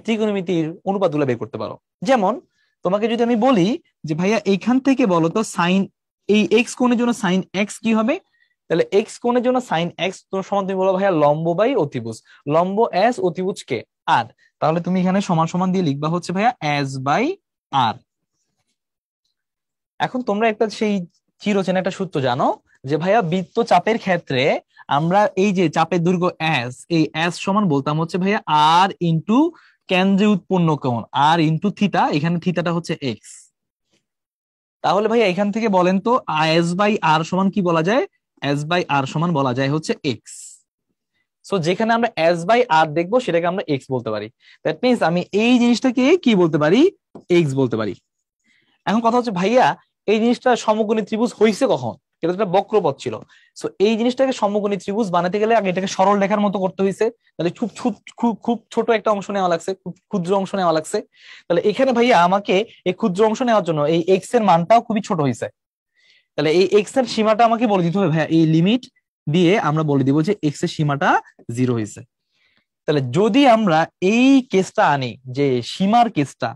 ত্রিকোণমিতির অনুপাতগুলো বের করতে পারো। যেমন তোমাকে যদি আমি বলি যে ভাইয়া এইখান থেকে বলো তো সাইন, এই এক্স কোণের জন্য সাইন এক্স কি হবে, তাহলে এক্স কোণের জন্য সাইন এক্স তোমার সমান, তুমি বলো ভাইয়া লম্ব বাই অতিভুজ, লম্ব এস অতিভুজ কে আর, তাহলে তুমি এখানে সমান সমান দিয়ে লিখবা হচ্ছে ভাইয়া এস বাই আর। এখন তোমরা একটা সেই চিরচেনা একটা সূত্র জানো, যে ভাইয়া বৃত্তচাপের ক্ষেত্রে আমরা এই যে চাপের দৈর্ঘ্য এস, এই এস সমান বলতাম হচ্ছে ভাইয়া আর ইন্টু কেন্দ্রে উৎপন্ন কোণ, আর ইন্টু থিটা, এখানে থিটাটা হচ্ছে এক্স। তাহলে ভাইয়া এখান থেকে বলেন তো এস বাই আর সমান কি বলা যায়, এস বাই আর সমান বলা যায় হচ্ছে এক্স। সো যেখানে আমরা এস বাই আর দেখবো সেটাকে আমরা এক্স বলতে পারি, দ্যাট মিনস আমি এই জিনিসটাকে কি বলতে পারি, এক্স বলতে পারি। এখন কথা হচ্ছে ভাইয়া এই জিনিসটা সমকোণী ত্রিভুজ হয়েছে কখন, এটা তো একটা বক্রপথ ছিল। সো এই জিনিসটাকে সমকোণী ত্রিভুজ বানাতে গেলে আগে এটাকে সরল রেখার মতো করতে হয়েছে, তাহলে খুব খুব খুব ছোট একটা অংশ নেওয়া লাগছে, খুব ক্ষুদ্র অংশ নেওয়া লাগছে। তাহলে এখানে ভাইয়া আমাকে এই ক্ষুদ্র অংশ নেওয়ার জন্য এই এক্স এর মানটাও খুবই ছোট হয়েছে, তাহলে এই এক্স এর সীমাটা আমাকে বলে দিতে হবে ভাইয়া, এই লিমিট দিয়ে আমরা বলে দিব যে এক্স এর সীমাটা 0 হয়েছে। তাহলে যদি আমরা এই কেসটা আনি, যে সীমার কেসটা,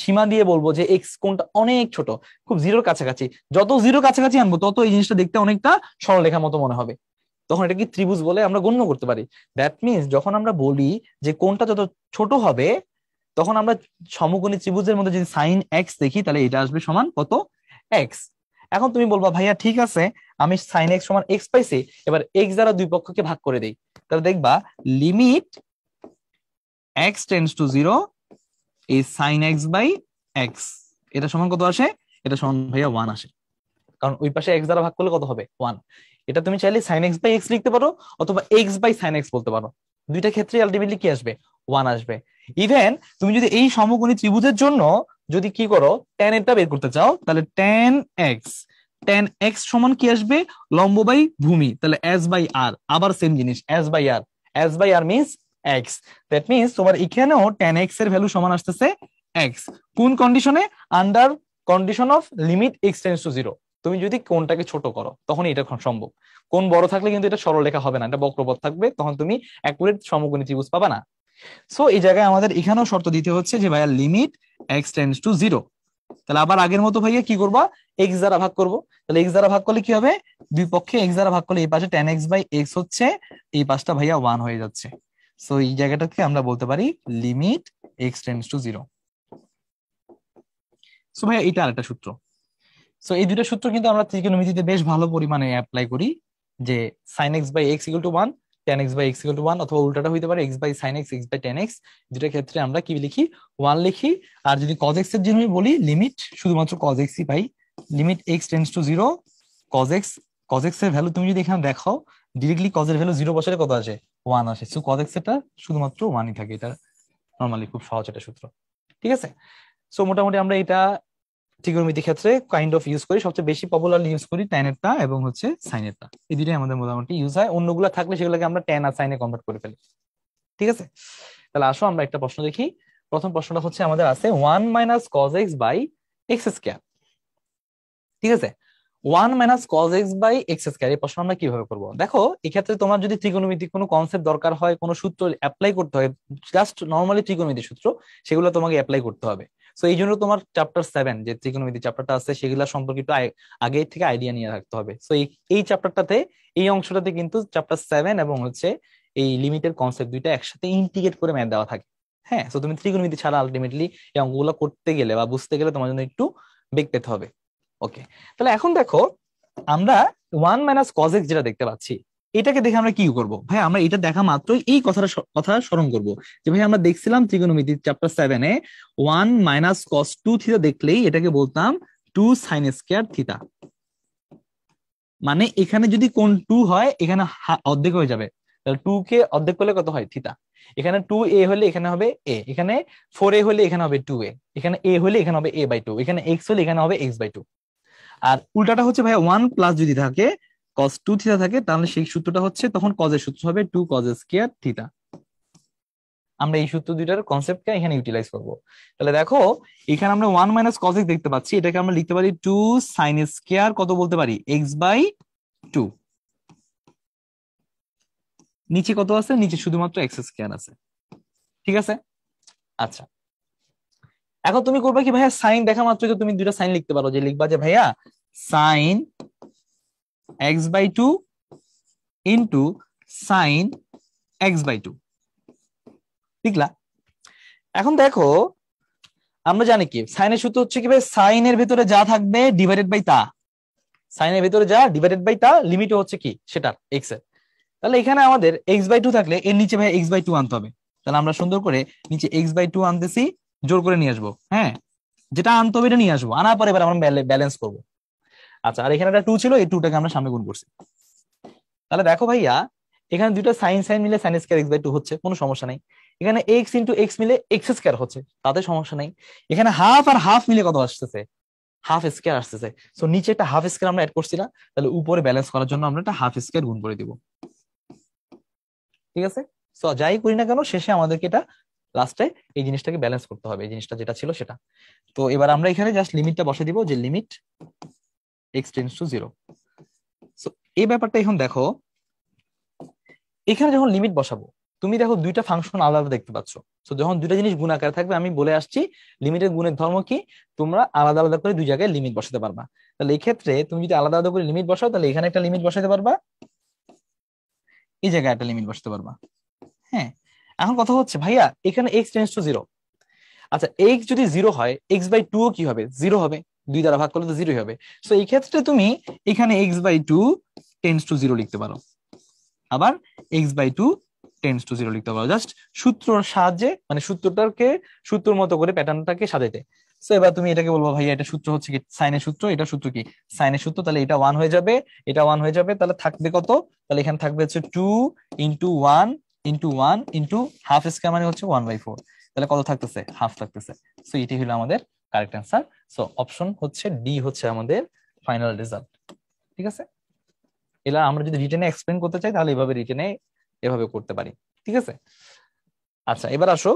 সীমা দিয়ে বলবো যে এক্স কোনটা অনেক ছোট, খুব জিরোর কাছাকাছি, যত জিরো কাছাকাছি আনবো তত এই জিনিসটা দেখতে অনেকটা সরলরেখার মতো মনে হবে, তখন এটা কি ত্রিভুজ বলে আমরা গণ্য করতে পারি। দ্যাট মিনস যখন আমরা বলি যে কোনটা যত ছোট হবে, তখন আমরা সমকোণী ত্রিভুজের মধ্যে যদি সাইন এক্স দেখি তাহলে এটা আসবে সমান কত, এক্স। এখন তুমি বলবা ভাইয়া ঠিক আছে, আমি সাইন এক্স সমান এক্স পাইছি, এবার এক্স দ্বারা দুই পক্ষকে ভাগ করে দেই, তাহলে দেখবা limit x tends to zero এই সাইন এক্স বাই এক্স, এটা সমান কত আসে, এটা সমান ভাইয়া 1 আসে, কারণ ওই পাশে এক্স দ্বারা ভাগ করলে কত হবে, 1। এটা তুমি চাইলে সাইন এক্স বাই এক্স লিখতে পারো অথবা এক্স বাই সাইন এক্স বলতে পারো, দুইটা ক্ষেত্রে আলটিমেটলি কি আসবে, 1 আসবে। ইভেন তুমি যদি এই সমকোণী ত্রিভুজের জন্য যদি কি করো tan এরটা বের করতে চাও, তাহলে tan x সমান কি আসবে, লম্ব বাই ভূমি, তাহলে s বাই r, আবার সেম জিনিস s by r means x, that means তোমার এখানেও tan x এর ভ্যালু সমান আসতেছে x, কোন কন্ডিশনে, under condition of limit x tends to 0, তুমি যদি কোনটাকে ছোট করো তখনই এটা সম্ভব, কোন বড় থাকলে কিন্তু এটা সরলরেখা হবে না, এটা বক্রপথ থাকবে, তখন তুমি অ্যাকুরেট সমকোণী ত্রিভুজ পাবা না। সো এই জায়গায় আমাদের এখানেও শর্ত দিতে হচ্ছে যে ভাইয়া লিমিট x টেন্ডস টু 0, তাহলে আবার আগের মতো ভাইয়া কি করবা, x দ্বারা ভাগ করব, তাহলে x দ্বারা ভাগ করলে কি হবে, দুই পক্ষে x দ্বারা ভাগ করলে এই পাশে tan x বাই x হচ্ছে, এই পাশটা ভাইয়া 1 হয়ে যাচ্ছে। সো এই জায়গাটাকে আমরা বলতে পারি limit x tends to 0। So ভাইয়া এটা আরেকটা সূত্র। সো এই দুটো সূত্র কিন্তু আমরা ত্রিকোণমিতিতে বেশ ভালো পরিমাণে অ্যাপ্লাই করি, যে sin x by x equal to 1, tan x by x equal to 1, অথবা উল্টাটা হইতে পারে x by sin x, x by tan x, দুটো ক্ষেত্রে আমরা কি লিখি, 1 লিখি। আর যদি cos x এর জন্য বলি, লিমিট শুধুমাত্র cos x E pi, limit x tends to 0 cos x এর ভ্যালু তুমি যদি এখানে দেখো ডিরেক্টলি cos এর ভ্যালু 0 বসালে কত আসে, 1 আসে। সো cos x এটা শুধুমাত্র 1 ই থাকে, এটা নরমালি খুব সহজ একটা সূত্র, ঠিক আছে। সো মোটামুটি আমরা এটা ত্রিকোণমিতির ক্ষেত্রে কাইন্ড অফ ইউজ করি, সবচেয়ে বেশি পপুলারলি ইউজ করি tan এরটা এবং হচ্ছে sin এরটা, এই দুটোই আমাদের মোটামুটি ইউজ হয়, অন্যগুলো থাকলে সেগুলোকে আমরা tan আর sin এ কনভার্ট করে ফেলি, ঠিক আছে। তাহলে আসো আমরা একটা প্রশ্ন দেখি। প্রথম প্রশ্নটা হচ্ছে আমাদের আছে 1 minus cos x by x square, ঠিক আছে। 1 minus cos x by x square, এই প্রশ্ন আমরা কিভাবে করব, দেখো এক্ষেত্রে তোমার যদি ত্রিকোণমিতিক কোনো কনসেপ্ট দরকার হয়, কোনো সূত্র অ্যাপ্লাই করতে হয়, জাস্ট নর্মালি ত্রিকোণমিতিক সূত্র, সেগুলো তোমাকে অ্যাপ্লাই করতে হবে। সো এই জন্য তোমার চ্যাপ্টার 7 যে ত্রিকোণমিতি চ্যাপ্টারটা আছে, সেগুলো সম্পর্কে একটু আগে থেকে আইডিয়া নিয়ে রাখতে হবে। সো এই চ্যাপ্টারটাতে, এই অংশটাতে কিন্তু চ্যাপ্টার 7 এবং হচ্ছে এই লিমিটের কনসেপ্ট দুইটা একসাথে ইন্টিগ্রেট করে ম্যাথ দেওয়া থাকে। হ্যাঁ, সো তুমি ত্রিকোণমিতি ছাড়া আলটিমেটলি এই অঙ্কগুলো করতে গেলে বা বুঝতে গেলে তোমার জন্য একটু বেগ পেতে হবে। ওকে, তাহলে এখন দেখো আমরা 1 মাইনাস cos x যেটা দেখতে পাচ্ছি, এটাকে দেখে আমরা কি করব ভাই, আমরা এটা দেখা মাত্রই এই কথা স্মরণ করব যে ভাই আমরা দেখছিলাম ত্রিকোণমিতি চ্যাপ্টার 7 এ 1 মাইনাস cos 2 থিটা দেখলেই এটাকে বলতাম 2 sin স্কয়ার থিটা, মানে এখানে যদি কোণ 2 হয় এখানে অর্ধেক হয়ে যাবে, তাহলে 2 কে অর্ধেক করলে কত হয়, থিটা। এখানে 2a হলে এখানে হবে a, এখানে 4a হলে এখানে হবে 2a, এখানে a হলে এখানে হবে a বাই 2, এখানে x হলে এখানে হবে x বাই 2। আর উল্টাটা হচ্ছে ভাই 1 প্লাস যদি থাকে cos 2 থিটা থাকে, তাহলে সেই সূত্রটা হচ্ছে তখন cos এর সূত্র হবে 2 cos স্কয়ার থিটা। আমরা এই সূত্র দুইটার কনসেপ্টকে এখানে ইউটিলাইজ করব। তাহলে দেখো এখানে আমরা 1 মাইনাস cos x দেখতে পাচ্ছি, এটাকে আমরা লিখতে পারি 2 sin স্কয়ার কত বলতে পারি, x বাই 2। নিচে কত আছে, নিচে শুধুমাত্র x স্কয়ার আছে, ঠিক আছে। আচ্ছা, এখন তুমি করবে কি ভাইয়া, সাইন দেখা মাত্র যে তুমি দুইটা সাইন লিখতে পারো, যে লিখবা যে ভাইয়া sine x by 2 into sine x by 2 লিখলা। এখন দেখো আমরা জানি কি সাইনের সূত্র হচ্ছে কি ভাই, সাইনের ভেতরে যা থাকবে ডিভাইডেড বাই তা, সাইনের ভেতরে যা ডিভাইডেড বাই তা, লিমিটও হচ্ছে কি সেটার x এর। তাহলে এখানে আমাদের x বাই 2 থাকলে এর নিচে ভাই x বাই 2 আনতে হবে, তাহলে আমরা সুন্দর করে নিচে x বাই 2 আনতেছি, জোর করে নিয়ে আসবো, হ্যাঁ যেটা আনতে হবে এটা নিয়ে আসবো, আনার পরে এবার আমরা ব্যালেন্স করবো। আচ্ছা, আর এখানে একটা 2 ছিল, এই 2টাকে আমরা সামনে গুণ করছি। তাহলে দেখো ভাইয়া এখানে দুইটা সাইন সাইন মিলে সাইন স্কয়ার x বাই 2 হচ্ছে, কোনো সমস্যা নাই। এখানে x ইন্টু এক্স মিলে এক্স স্কয়ার হচ্ছে, তাতে সমস্যা নাই। এখানে হাফ আর হাফ মিলে কত আসতেছে, হাফ স্কয়ার আসতেছে। সো নিচে একটা হাফ স্কয়ার আমরা অ্যাড করছি না, তাহলে উপরে ব্যালেন্স করার জন্য আমরা একটা হাফ স্কয়ার গুণ করে দিব, ঠিক আছে। সো যাই করি না কেন শেষে আমাদেরকে এটা লাস্টে এই জিনিসটাকে ব্যালেন্স করতে হবে, এই জিনিসটা যেটা ছিল সেটা। তো এবার আমরা এখানে জাস্ট লিমিটটা বসে দিব, যে limit x tends to 0। So এই ব্যাপারটা এখন দেখো, এখানে যখন লিমিট বসাবো তুমি দেখো দুইটা ফাংশন আলাদা দেখতে পাচ্ছ। তো যখন দুইটা জিনিস গুণ আকারে থাকবে, আমি বলে আসছি লিমিটের গুণের ধর্ম কি, তোমরা আলাদা আলাদা করে দুই জায়গায় লিমিট বসাতে পারবা। তাহলে এই ক্ষেত্রে তুমি যদি আলাদা আলাদা করে লিমিট বসাও, তাহলে এখানে একটা লিমিট বসাতে পারবা, এই জায়গায় একটা লিমিট বসাতে পারবা। হ্যাঁ, এখন কথা হচ্ছে ভাইয়া এখানে এক্স টেন্স টু জিরো। আচ্ছা, এক্স যদি জিরো হয়, এক্স বাই টু কি হবে? জিরো হবে। দুই দ্বারা ভাগ করলে তো জিরোই হবে। তো এই ক্ষেত্রে তুমি এখানে x by two tends to zero লিখতে পারো, আবার x by two tends to zero লিখতে পারো, জাস্ট সূত্রর সাহায্যে, মানে সূত্রটাকে সূত্রের মতো করে প্যাটার্নটাকে সাজাইতে। তো এবার তুমি এটাকে বলবো ভাইয়া এটা সূত্র হচ্ছে কি সাইনের সূত্র, এটা সূত্র কি সাইনের সূত্র, তাহলে এটা ওয়ান হয়ে যাবে, এটা ওয়ান হয়ে যাবে, তাহলে থাকবে কত? তাহলে এখানে থাকবে হচ্ছে two into one into one into half square, মানে হচ্ছে ওয়ান বাই ফোর। তাহলে কত থাকতেছে? হাফ থাকতেছে। সো এটি হলো আমাদের কারেক্ট অ্যান্সার। সো অপশন হচ্ছে ডি হচ্ছে আমাদের ফাইনাল রেজাল্ট। ঠিক আছে, এলা আমরা যদি রিটেনে এক্সপ্লেন করতে চাই তাহলে এভাবে রিটেনে এভাবে করতে পারি। ঠিক আছে, আচ্ছা এবার আসো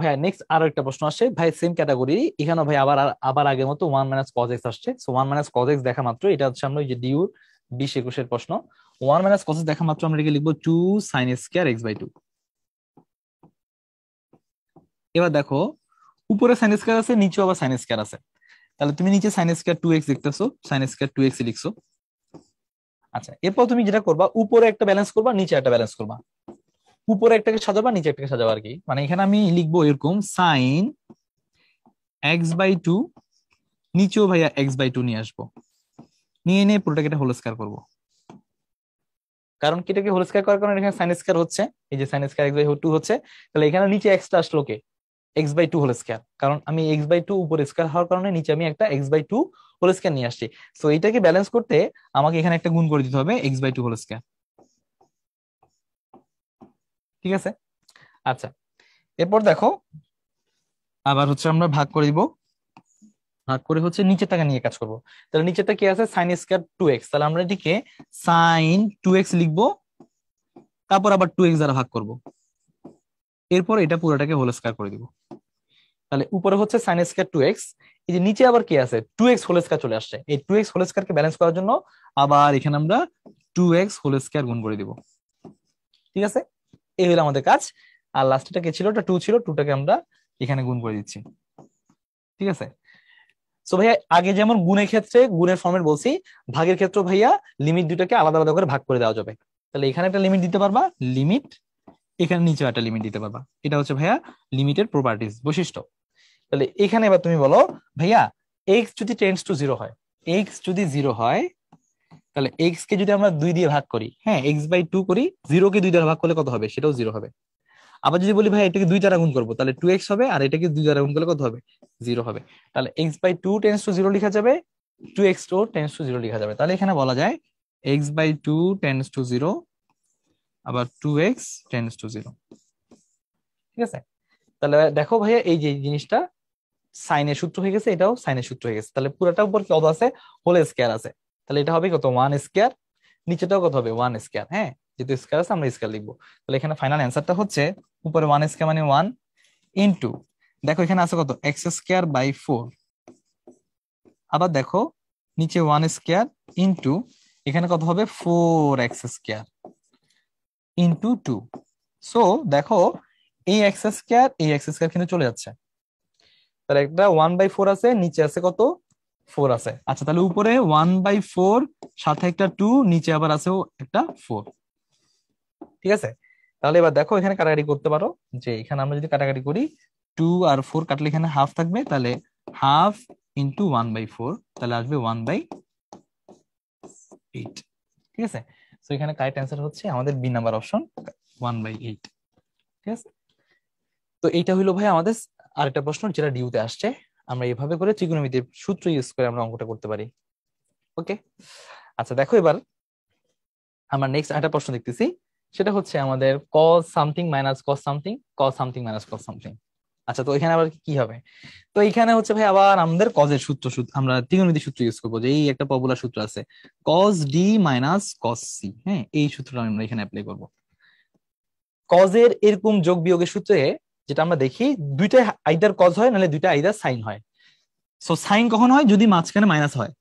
ভাইয়া, নেক্সট আরো একটা প্রশ্ন আসছে ভাই, সেম ক্যাটাগরি, এখানে ভাই আবার আবার আগের মতো ওয়ান মাইনাস কজ এক্স আসছে। So one minus cos x দেখা মাত্র, এটা হচ্ছে আমরা ওই যে ডিউর 20-21 প্রশ্ন, ওয়ান মাইনাস কজ এক্স দেখা মাত্র আমরা এটাকে লিখবো two sine square x by two. এবার দেখো উপরে সাইন স্কয়ার আছে, নিচে আবার সাইন স্কয়ার আছে, তাহলে তুমি নিচে সাইন স্কয়ার টু এক্স লিখতেছো, সাইন স্কয়ার টু এক্স লিখছো। আচ্ছা, এরপর তুমি যেটা করবা, উপরে একটা ব্যালেন্স করবা, নিচে একটা ব্যালেন্স করবা, উপরে একটাকে সাজাবা, নিচে একটাকে সাজাবা আর কি। মানে এখানে আমি লিখবো এরকম সাইন এক্স বাই টু, নিচেও ভাইয়া এক্স বাই টু নিয়ে আসবো, নিয়ে এনে পুরোটাকে একটা হোল স্কয়ার করবো। কারণ কি, এটাকে হোল স্কয়ার করার কারণে এখানে সাইন স্কয়ার হচ্ছে, এই যে sine square x by two হচ্ছে, তাহলে এখানে নিচে এক্সটা আসলো কে? X by two whole square, কারণ আমি এক্স বাই টু উপরে স্কয়ার হওয়ার কারণে নিচে আমি একটা x by two whole square নিয়ে আসছি। তো এটাকে ব্যালেন্স করতে আমাকে এখানে একটা গুণ করে দিতে হবে, x by two whole square. ঠিক আছে, আচ্ছা এরপর দেখো আবার হচ্ছে আমরা ভাগ করে দিব, ভাগ করে হচ্ছে নিচের টাকা নিয়ে কাজ করব। তাহলে নিচেরটা কি আছে? সাইন স্কয়ার টু এক্স, তাহলে আমরা এটিকে সাইন টু এক্স লিখবো, তারপর আবার টু এক্স দ্বারা ভাগ করব, এরপর এটা পুরোটাকে হোল স্কয়ার করে দিব। তাহলে উপরে হচ্ছে সাইন স্কয়ার টু এক্স, এই যে নিচে আবার কি আছে? টু এক্স হোল স্কয়ার চলে আসছে, এই টু এক্স হোল স্কয়ার কে ব্যালেন্স করার জন্য আবার এখানে আমরা টু এক্স হোল স্কয়ার গুণ করে দিব। ঠিক আছে, এই হলো আমাদের কাজ। আর লাস্টটা কে ছিল? ওটা টু ছিল, টুটাকে আমরা এখানে গুণ করে দিচ্ছি। ঠিক আছে, সো ভাইয়া আগে যেমন গুণের ক্ষেত্রে গুণের ফর্মেট বলছি, ভাগের ক্ষেত্রে ভাইয়া লিমিট দুটাকে আলাদা আলাদা করে ভাগ করে দেওয়া যাবে। তাহলে এখানে একটা লিমিট দিতে পারবা, লিমিট, এখানে নিচে একটা লিমিট দিতে পারবা। এটা হচ্ছে ভাইয়া লিমিটের প্রপার্টিজ, বৈশিষ্ট্য। তাহলে এখানে এবার তুমি বলো ভাইয়া, এক্স যদি টেন্ডস টু জিরো হয়, এক্স যদি জিরো হয়, তাহলে এক্স কে যদি আমরা দুই দিয়ে ভাগ করি, হ্যাঁ এক্স বাই টু করি, জিরো কে দুই দ্বারা ভাগ করলে কত হবে? সেটাও জিরো হবে। আবার যদি বলি ভাই এটাকে দুই দ্বারা গুণ করবো, তাহলে টু এক্স হবে, আর এটাকে দুই দ্বারা গুণ করলে কত হবে? জিরো হবে। তাহলে x by two tends to zero লিখা যাবে, two x two tends to zero লিখা যাবে। তাহলে এখানে বলা যায় x by two tends to zero, আবার two x tends to zero. ঠিক আছে, তাহলে দেখো ভাইয়া এই যে জিনিসটা সাইনের সূত্র হয়ে গেছে, এটাও সাইনের সূত্র হয়ে গেছে। তাহলে পুরোটা উপর কত আছে? হোল স্কয়ার আছে। তাহলে এটা হবে কত? One square. নিচেটাও কত হবে? One square. হ্যাঁ, যেহেতু স্কয়ার আছে আমরা স্কয়ার লিখবো। তাহলে এখানে ফাইনাল অ্যান্সারটা হচ্ছে উপরে ওয়ান স্কয়ার মানে ওয়ান ইন্টু, দেখো এখানে আছে কত? X square by four. আবার দেখো নিচে ওয়ান স্কয়ার ইন্টু, এখানে কত হবে? Four x square into two. So দেখো এই এক্স স্কয়ার এই এক্স স্কয়ার কিন্তু চলে যাচ্ছে, তাহলে একটা ওয়ান বাই ফোর আছে, নিচে আছে কত? ফোর আছে। আচ্ছা, তাহলে উপরে ওয়ান বাই ফোর, সাথে একটা টু, নিচে আবার আছে একটা ফোর। ঠিক আছে, তাহলে এবার দেখো এখানে কাটাকাটি করতে পারো, যে এখানে আমরা যদি কাটাকাটি করি, টু আর ফোর কাটলে এখানে হাফ থাকবে, তাহলে half into one by four, তাহলে আসবে ওয়ান বাই এইট। ঠিক আছে, তো এখানে কারেক্ট অ্যান্সার হচ্ছে আমাদের B number option, one by eight. ঠিক আছে, তো এইটা হইলো ভাই আমাদের আরেকটা প্রশ্ন যেটা ডিউতে আসছে। আমরা এভাবে করে ত্রিকোণমিতির সূত্র ইউজ করে আমরা অঙ্কটা করতে পারি। ওকে, আচ্ছা দেখো এবার আমরা নেক্সট একটা প্রশ্ন দেখতেছি, সেটা হচ্ছে আমাদের cos something minus cos something, cos something minus cos something. আচ্ছা, তো এখানে আবার কি হবে? তো এখানে হচ্ছে ভাই আবার আমাদের কজের সূত্র আমরা ত্রিকোণমিতির সূত্র ইউজ করবো, যে এই একটা পপুলার সূত্র আছে cos D minus cos C. হ্যাঁ, এই সূত্রটা আমরা এখানে অ্যাপ্লাই করবো। কজের এরকম যোগ বিয়োগের সূত্রে যেটা আমরা দেখি, দুইটা আইদার কজ হয়, নাহলে দুইটা আইদার সাইন হয়। সো সাইন কখন হয়? যদি মাঝখানে মাইনাস হয়,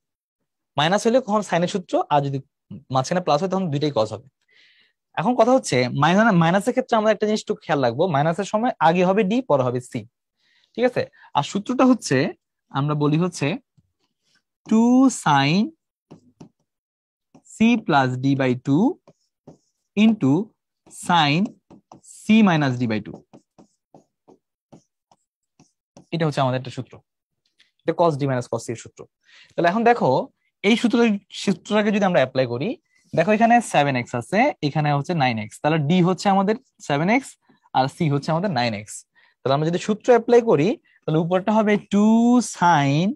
মাইনাস হলে কখন সাইনের সূত্র, আর যদি মাঝখানে প্লাস হয় তখন দুইটাই কজ হবে। এখন কথা হচ্ছে মাইনাসের ক্ষেত্রে আমরা একটা জিনিস একটু খেয়াল রাখবো, মাইনাসের সময় আগে হবে ডি পরে হবে সি, ঠিক আছে? আর সূত্রটা হচ্ছে আমরা বলি হচ্ছে 2 sin c+d/2 into sin c-d/2। এটা হচ্ছে আমাদের একটা সূত্র, এটা cos d - cos c এর সূত্র। তাহলে এখন দেখো এই সূত্রটাকে যদি আমরা অ্যাপ্লাই করি, দেখো এখানে 7x আছে, এখানে হচ্ছে 9x, তাহলে d হচ্ছে আমাদের 7x আর c হচ্ছে আমাদের 9x। তাহলে আমরা যদি সূত্র অ্যাপ্লাই করি তাহলে উপরটা হবে 2 sin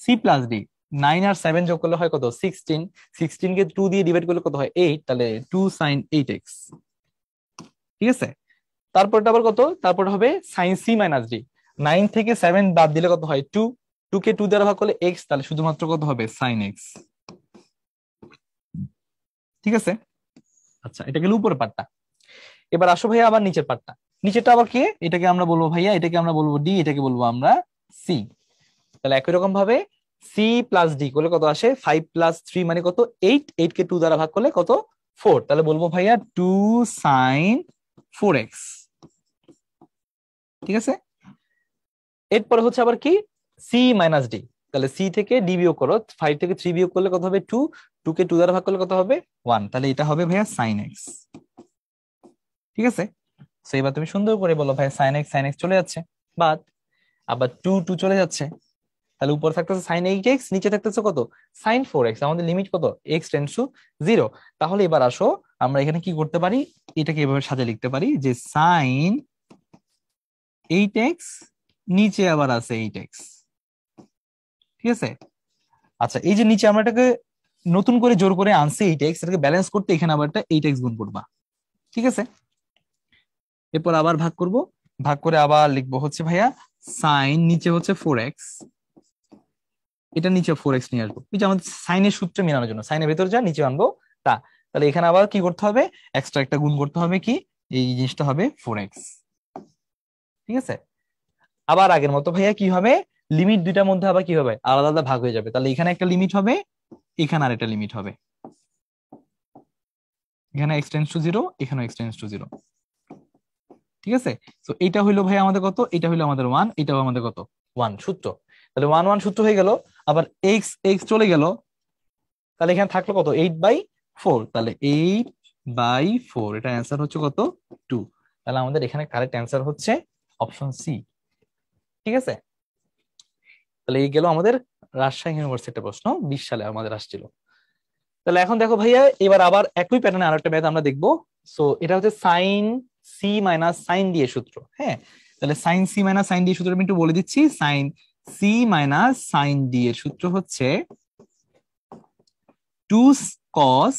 c+d, 9 আর 7 যোগ করলে হয় কত 16, 16 কে 2 দিয়ে ডিভাইড করলে কত হয় 8, তাহলে 2 sin 8x, ঠিক আছে? তারপরটা আবার কত, তারপর হবে sin c-d, 9 থেকে 7 বাদ দিলে কত হয় 2, 2 কে 2 দ্বারা ভাগ করলে x, তাহলে শুধুমাত্র কত হবে sin x, ঠিক আছে? আচ্ছা, এটা গেল উপরের পার্টটা। এবার আসো ভাইয়া আবার নিচের পার্টটা। নিচেরটা আবার কি, এটাকে আমরা বলবো ভাইয়া, এটাকে আমরা বলবো ডি, এটাকে বলবো আমরা সি। তাহলে একই রকম ভাবে সি প্লাস ডি করলে কত আসে 5 + 3 মানে কত 8, 8 কে 2 দ্বারা ভাগ করলে কত 4, তাহলে বলবো ভাইয়া 2 sin 4x, ঠিক আছে? এরপরে হচ্ছে আবার কি সি মাইনাস ডি, তাহলে সি থেকে ডি বিয়োগ করো, 5 থেকে 3 বিয়োগ করলে কত হবে 2, 2 কে 2 দ্বারা ভাগ করলে কত হবে 1, তাহলে এটা হবে ভাইয়া sin x, ঠিক আছে? তো এবার তুমি সুন্দর করে বলো ভাই sin x চলে যাচ্ছে, বাদ আবার 2 2 চলে যাচ্ছে, তাহলে উপরে থাকতেছে sin 8x, নিচে থাকতেছে কত sin 4x, আমাদের লিমিট কত x টেন্ডস টু 0। তাহলে এবার আসো আমরা এখানে কি করতে পারি, এটাকে এভাবে সাজিয়ে লিখতে পারি যে sin 8x, নিচে আবার আছে 8x, ঠিক আছে? আচ্ছা, এই যে নিচে আমরা এটাকে নতুন করে জোর করে আনছি 8x, এটাকে ব্যালেন্স করতে এখানে আবার একটা 8x গুণ করবা, ঠিক আছে? এরপর আবার ভাগ করব, ভাগ করে আবার লিখবো হচ্ছে ভাইয়া সাইন, নিচে হচ্ছে 4x, এটা নিচে 4x নিয়ে আসবো, এই যে আমাদের সাইনের সূত্রে মেলানোর জন্য সাইনের ভেতর যা নিচে আনবো তা। তাহলে এখানে আবার কি করতে হবে, এক্সট্রা একটা গুণ করতে হবে, কি এই জিনিসটা হবে 4x, ঠিক আছে? আবার আগের মতো ভাইয়া কি হবে, লিমিট দুইটার মধ্যে আবার কি হবে আলাদা আলাদা ভাগ হয়ে যাবে, তাহলে এখানে একটা লিমিট হবে, এখানে আর একটা লিমিট হবে, এখানে x টেন্ডস টু 0, এখানে x টেন্ডস টু 0, ঠিক আছে? তো এটা হইলো ভাই আমাদের কত, এটা হইলো আমাদের 1, এটাও আমাদের কত 1 সূত্র, তাহলে 1 1 সূত্র হয়ে গেল। আবার x x চলে গেল, তাহলে এখানে থাকলো কত 8/4, তাহলে 8/4, এটা অ্যান্সার হচ্ছে কত 2, তাহলে আমাদের এখানে কারেক্ট অ্যান্সার হচ্ছে অপশন সি, ঠিক আছে? তাহলে এই গেল আমাদের রাজশাহী ইউনিভার্সিটির প্রশ্ন, 20 সালে আমাদের আসছিল। তাহলে এখন দেখো ভাইয়া এবার আবার একই প্যাটার্নে আরেকটা ম্যাথ আমরা দেখবো। সো এটা হচ্ছে sine C minus sine D এর সূত্র, হ্যাঁ? তাহলে sine C minus sine D এর সূত্র আমি একটু বলে দিচ্ছি, sine C minus sine D এর সূত্র হচ্ছে 2 cos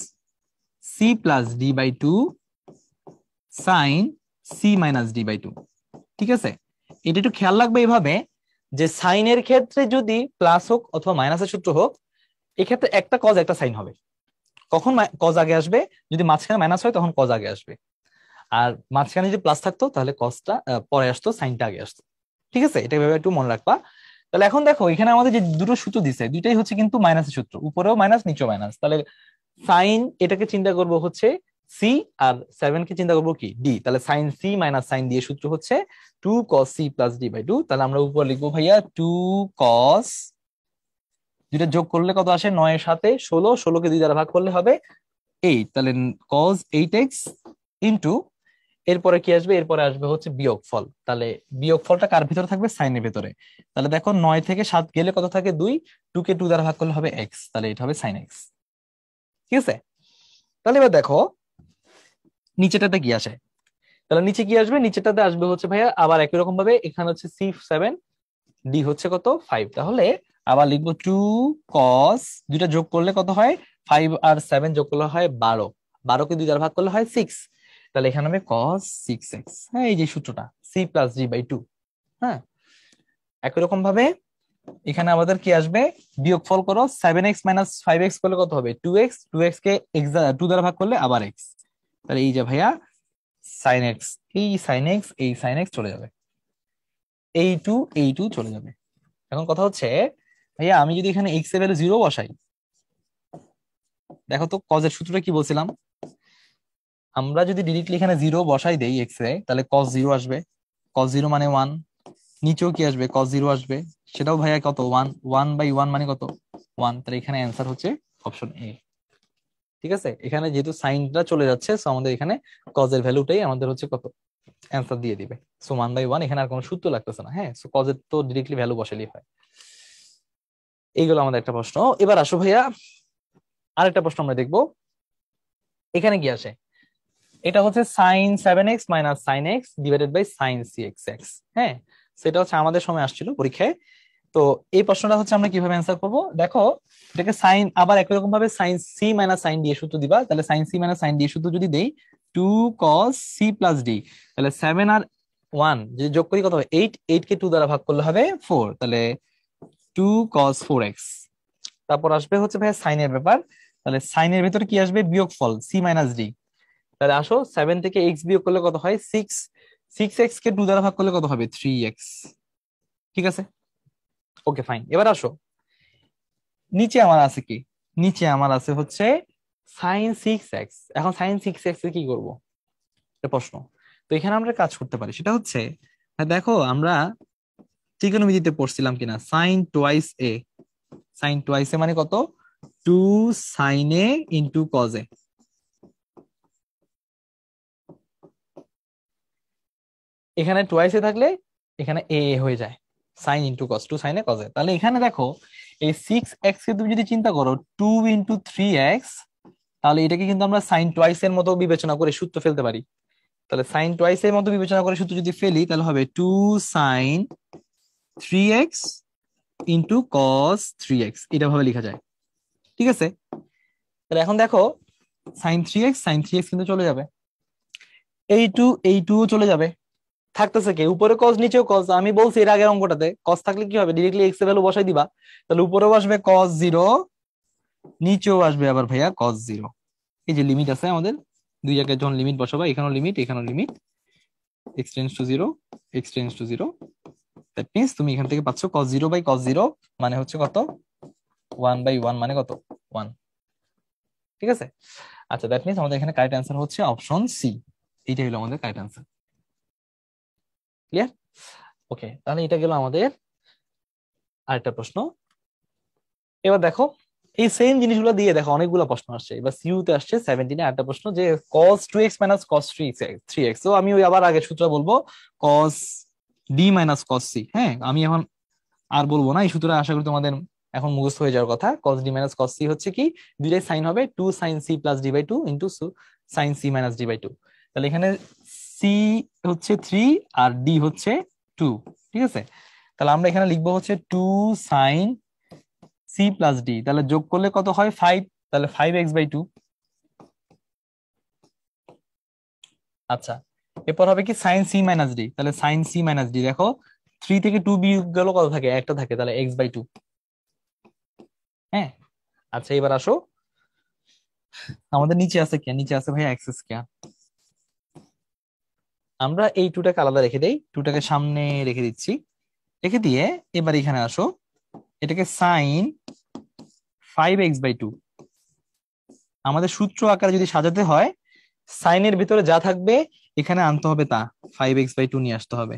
c+d/2 sin c-d/2, ঠিক আছে? এটা একটু খেয়াল রাখবে এইভাবে যে সাইনের ক্ষেত্রে যদি প্লাস হোক অথবা মাইনাসের সূত্র হোক, এক্ষেত্রে একটা কজ একটা সাইন হবে। কখন কজ আগে আসবে, যদি মাঝখানে মাইনাস হয় তখন কজ আগে আসবে, আর মাঝখানে যদি প্লাস থাকতো তাহলে কজটা পরে আসতো, সাইনটা আগে আসতো, ঠিক আছে? এটা ভেবে একটু মনে রাখবা। তাহলে এখন দেখো এখানে আমাদের যে দুটো সূত্র দিছে দুইটাই হচ্ছে কিন্তু মাইনাসের সূত্র, উপরেও মাইনাস নিচেও মাইনাস, তাহলে সাইন এটাকে চিন্তা করব হচ্ছে সি, আর 7 কে চিন্তা করবো কি ডি, তাহলে sine C minus sine D এর সূত্র হচ্ছে 2 cos c+d/2, তাহলে আমরা উপর লিখবো ভাইয়া 2 cos, দুইটা যোগ করলে কত আসে 9 এর সাথে 16, 16 কে 2 দ্বারা ভাগ করলে হবে 8, তাহলে cos 8x ইন্টু, এরপরে কি আসবে, এরপরে আসবে হচ্ছে বিয়োগফল, তাহলে বিয়োগফলটা কার ভিতরে থাকবে সাইনের ভিতরে, তাহলে দেখো 9 থেকে 7 গেলে কত থাকে 2, 2 কে 2 দ্বারা ভাগ করলে হবে x, তাহলে এটা হবে sin x, ঠিক আছে? তাহলে এবার দেখো নিচেটাতে কি আসে, তাহলে নিচে কি আসবে, নিচেটাতে আসবে হচ্ছে ভাইয়া আবার একই রকম ভাবে, এখানে হচ্ছে c7, d হচ্ছে কত 5, তাহলে আবার লিখবো 2 cos, দুইটা যোগ করলে কত হয় 5 আর 7 যোগ করলে হয় 12, 12 কে 2 দ্বারা ভাগ করলে হয় 6, তাহলে এখানে হবে cos 6x, হ্যাঁ এই যে সূত্রটা c+d/2, হ্যাঁ? একই রকম ভাবে এখানে আমাদের কি আসবে, বিয়োগফল করো 7x - 5x করলে কত হবে 2x, 2x কে 2 দ্বারা ভাগ করলে আবার x, তাহলে এই যে ভাইয়া sin x, এই sin x এই sin x চলে যাবে, এই টু চলে যাবে। এখন কথা হচ্ছে ভাইয়া আমি যদি এখানে x এর ভ্যালু 0 বসাই, দেখো তো কজের সূত্রটা কি বলছিলাম, আমরা যদি ডিরেক্টলি এখানে 0 বসাই দেই এক্স এ, তাহলে cos 0 আসবে। cos 0 মানে 1। নিচেও কি আসবে? cos 0 আসবে। সেটাও ভাইয়া কত? 1। 1/1 মানে কত? 1। তাহলে এখানে অ্যান্সার হচ্ছে অপশন এ। ঠিক আছে, এখানে যেহেতু সাইনটা চলে যাচ্ছে, সো আমাদের এখানে cos এর ভ্যালুটাই আমাদের হচ্ছে কত, অ্যান্সার দিয়ে দিবে। সো 1/1, এখানে আর কোনো সূত্র লাগতেছে না। হ্যাঁ, সো cos এর তো ডিরেক্টলি ভ্যালু বসালেই হয়। এইগুলো আমাদের একটা প্রশ্ন। এবার আসো ভাইয়া, আরেকটা প্রশ্ন আমরা দেখবো। এখানে কি আসে? এটা হচ্ছে sin 7x minus sine x divided by sine c x x. হ্যাঁ, সেটা হচ্ছে আমাদের সময় আসছিল পরীক্ষায়। তো এই প্রশ্নটা হচ্ছে আমরা কিভাবে অ্যান্সার করবো দেখো। এটাকে সাইন, আবার একই রকম ভাবে sine C minus sine D এর সূত্র দিবা। তাহলে sine C minus sine D এর সূত্র যদি দেই 2 cos c প্লাস ডি, তাহলে 7 আর 1 যদি যোগ করি কত হবে? 8। 8 কে 2 দ্বারা ভাগ করলে হবে 4, তাহলে 2 cos 4x। তারপর আসবে হচ্ছে ভাই সাইনের ব্যাপার। তাহলে সাইনের ভেতরে কি আসবে? বিয়োগফল সি মাইনাস ডি। তাহলে আসো 7 থেকে এক্স বিয়োগ করলে কত হয়? 6। 6x কে 2 দ্বারা ভাগ করলে কত হবে? 3x। ঠিক আছে, ওকে ফাইন। এবার আসো, নিচে আমার আছে কি? নিচে আমার আছে হচ্ছে sin 6x। এখন sin 6x এ কি করব, এটা প্রশ্ন। তো এখানে আমরা কাজ করতে পারি, সেটা হচ্ছে দেখো আমরা ত্রিকোণমিতিতে পড়ছিলাম কিনা, sin 2a। sin 2a মানে কত? 2 sin a into cos a। এখানে টুয়াইস এ থাকলে এখানে এ হয়ে যায়, sign into cos, 2 sin a cos a। তাহলে এখানে দেখো, এই 6x কে তুমি যদি চিন্তা করো 2 × 3x, তাহলে এটাকে কিন্তু আমরা sin 2 এর মতো বিবেচনা করে সূত্র ফেলতে পারি। তাহলে sin 2 এর মতো বিবেচনা করে সূত্র যদি ফেলি, তাহলে হবে 2 sin 3x into cos 3x, এটা ভাবে লেখা যায়। ঠিক আছে, তাহলে এখন দেখো sin 3x কিন্তু চলে যাবে, এই টু চলে যাবে। থাকতেছে কি? উপরে cos নিচেও cos। আমি বলছি এর আগের অঙ্কটাতে cos থাকলে কি হবে? ডিরেক্টলি x এর ভ্যালু বসাই দিবা। তাহলে উপরেও আসবে cos 0, নিচেও আসবে আবার ভাইয়া cos 0। এই যে লিমিট আছে আমাদের, দুই জায়গায় যখন লিমিট বসাবা, এখানেও লিমিট এখানেও limit, x tends to 0, x tends to 0। That means তুমি এখান থেকে পাচ্ছ cos 0/cos 0 মানে হচ্ছে কত? 1/1 মানে কত? 1। ঠিক আছে, আচ্ছা, দ্যাট মিন্স আমাদের এখানে কারেক্ট অ্যান্সার হচ্ছে অপশন সি। এইটাই হলো আমাদের কারেক্ট অ্যান্সার। ক্লিয়ার? ওকে, তাহলে এটা গেল আমাদের আরেকটা প্রশ্ন। এবার দেখো, এই সেম জিনিসগুলো দিয়ে দেখো অনেকগুলো প্রশ্ন আসছে। এবার সিইউ তে আসছে 17 আরেকটা প্রশ্ন, যে cos 2x minus cos 3x। তো আমি ওই আবার আগে সূত্র বলবো, cos d minus cos c। হ্যাঁ, আমি এখন আর বলবো না, এই সূত্রটা আশা করি তোমাদের এখন মুখস্থ হয়ে যাওয়ার কথা। cos d minus cos c হচ্ছে কি? দুইটাই সাইন হবে, 2 sin c plus d/2 into sin c minus d/2। তাহলে এখানে c হচ্ছে 3 আর d হচ্ছে 2। ঠিক আছে, তাহলে আমরা এখানে লিখবো হচ্ছে 2 sin c প্লাস d, তাহলে যোগ করলে কত হয়? 5। তাহলে 5x/2। আচ্ছা, এরপর হবে কি? sin c minus d। তাহলে sin c মাইনাস d, দেখো 3 থেকে 2 বিয়োগ গেল কত থাকে? একটা থাকে, তাহলে x/2। হ্যাঁ, আচ্ছা, এবার আসো, আমাদের নিচে আছে কি? নিচে আছে ভাই এক্স স্কয়ার। আমরা এই টুটাকে আলাদা রেখে দেই, টুটাকে সামনে রেখে দিচ্ছি। রেখে দিয়ে এবার এখানে আসো, এটাকে sin 5x/2 আমাদের সূত্র আকারে যদি সাজাতে হয়, সাইনের ভিতরে যা থাকবে এখানে আনতে হবে, তা 5x/2 নিয়ে আসতে হবে।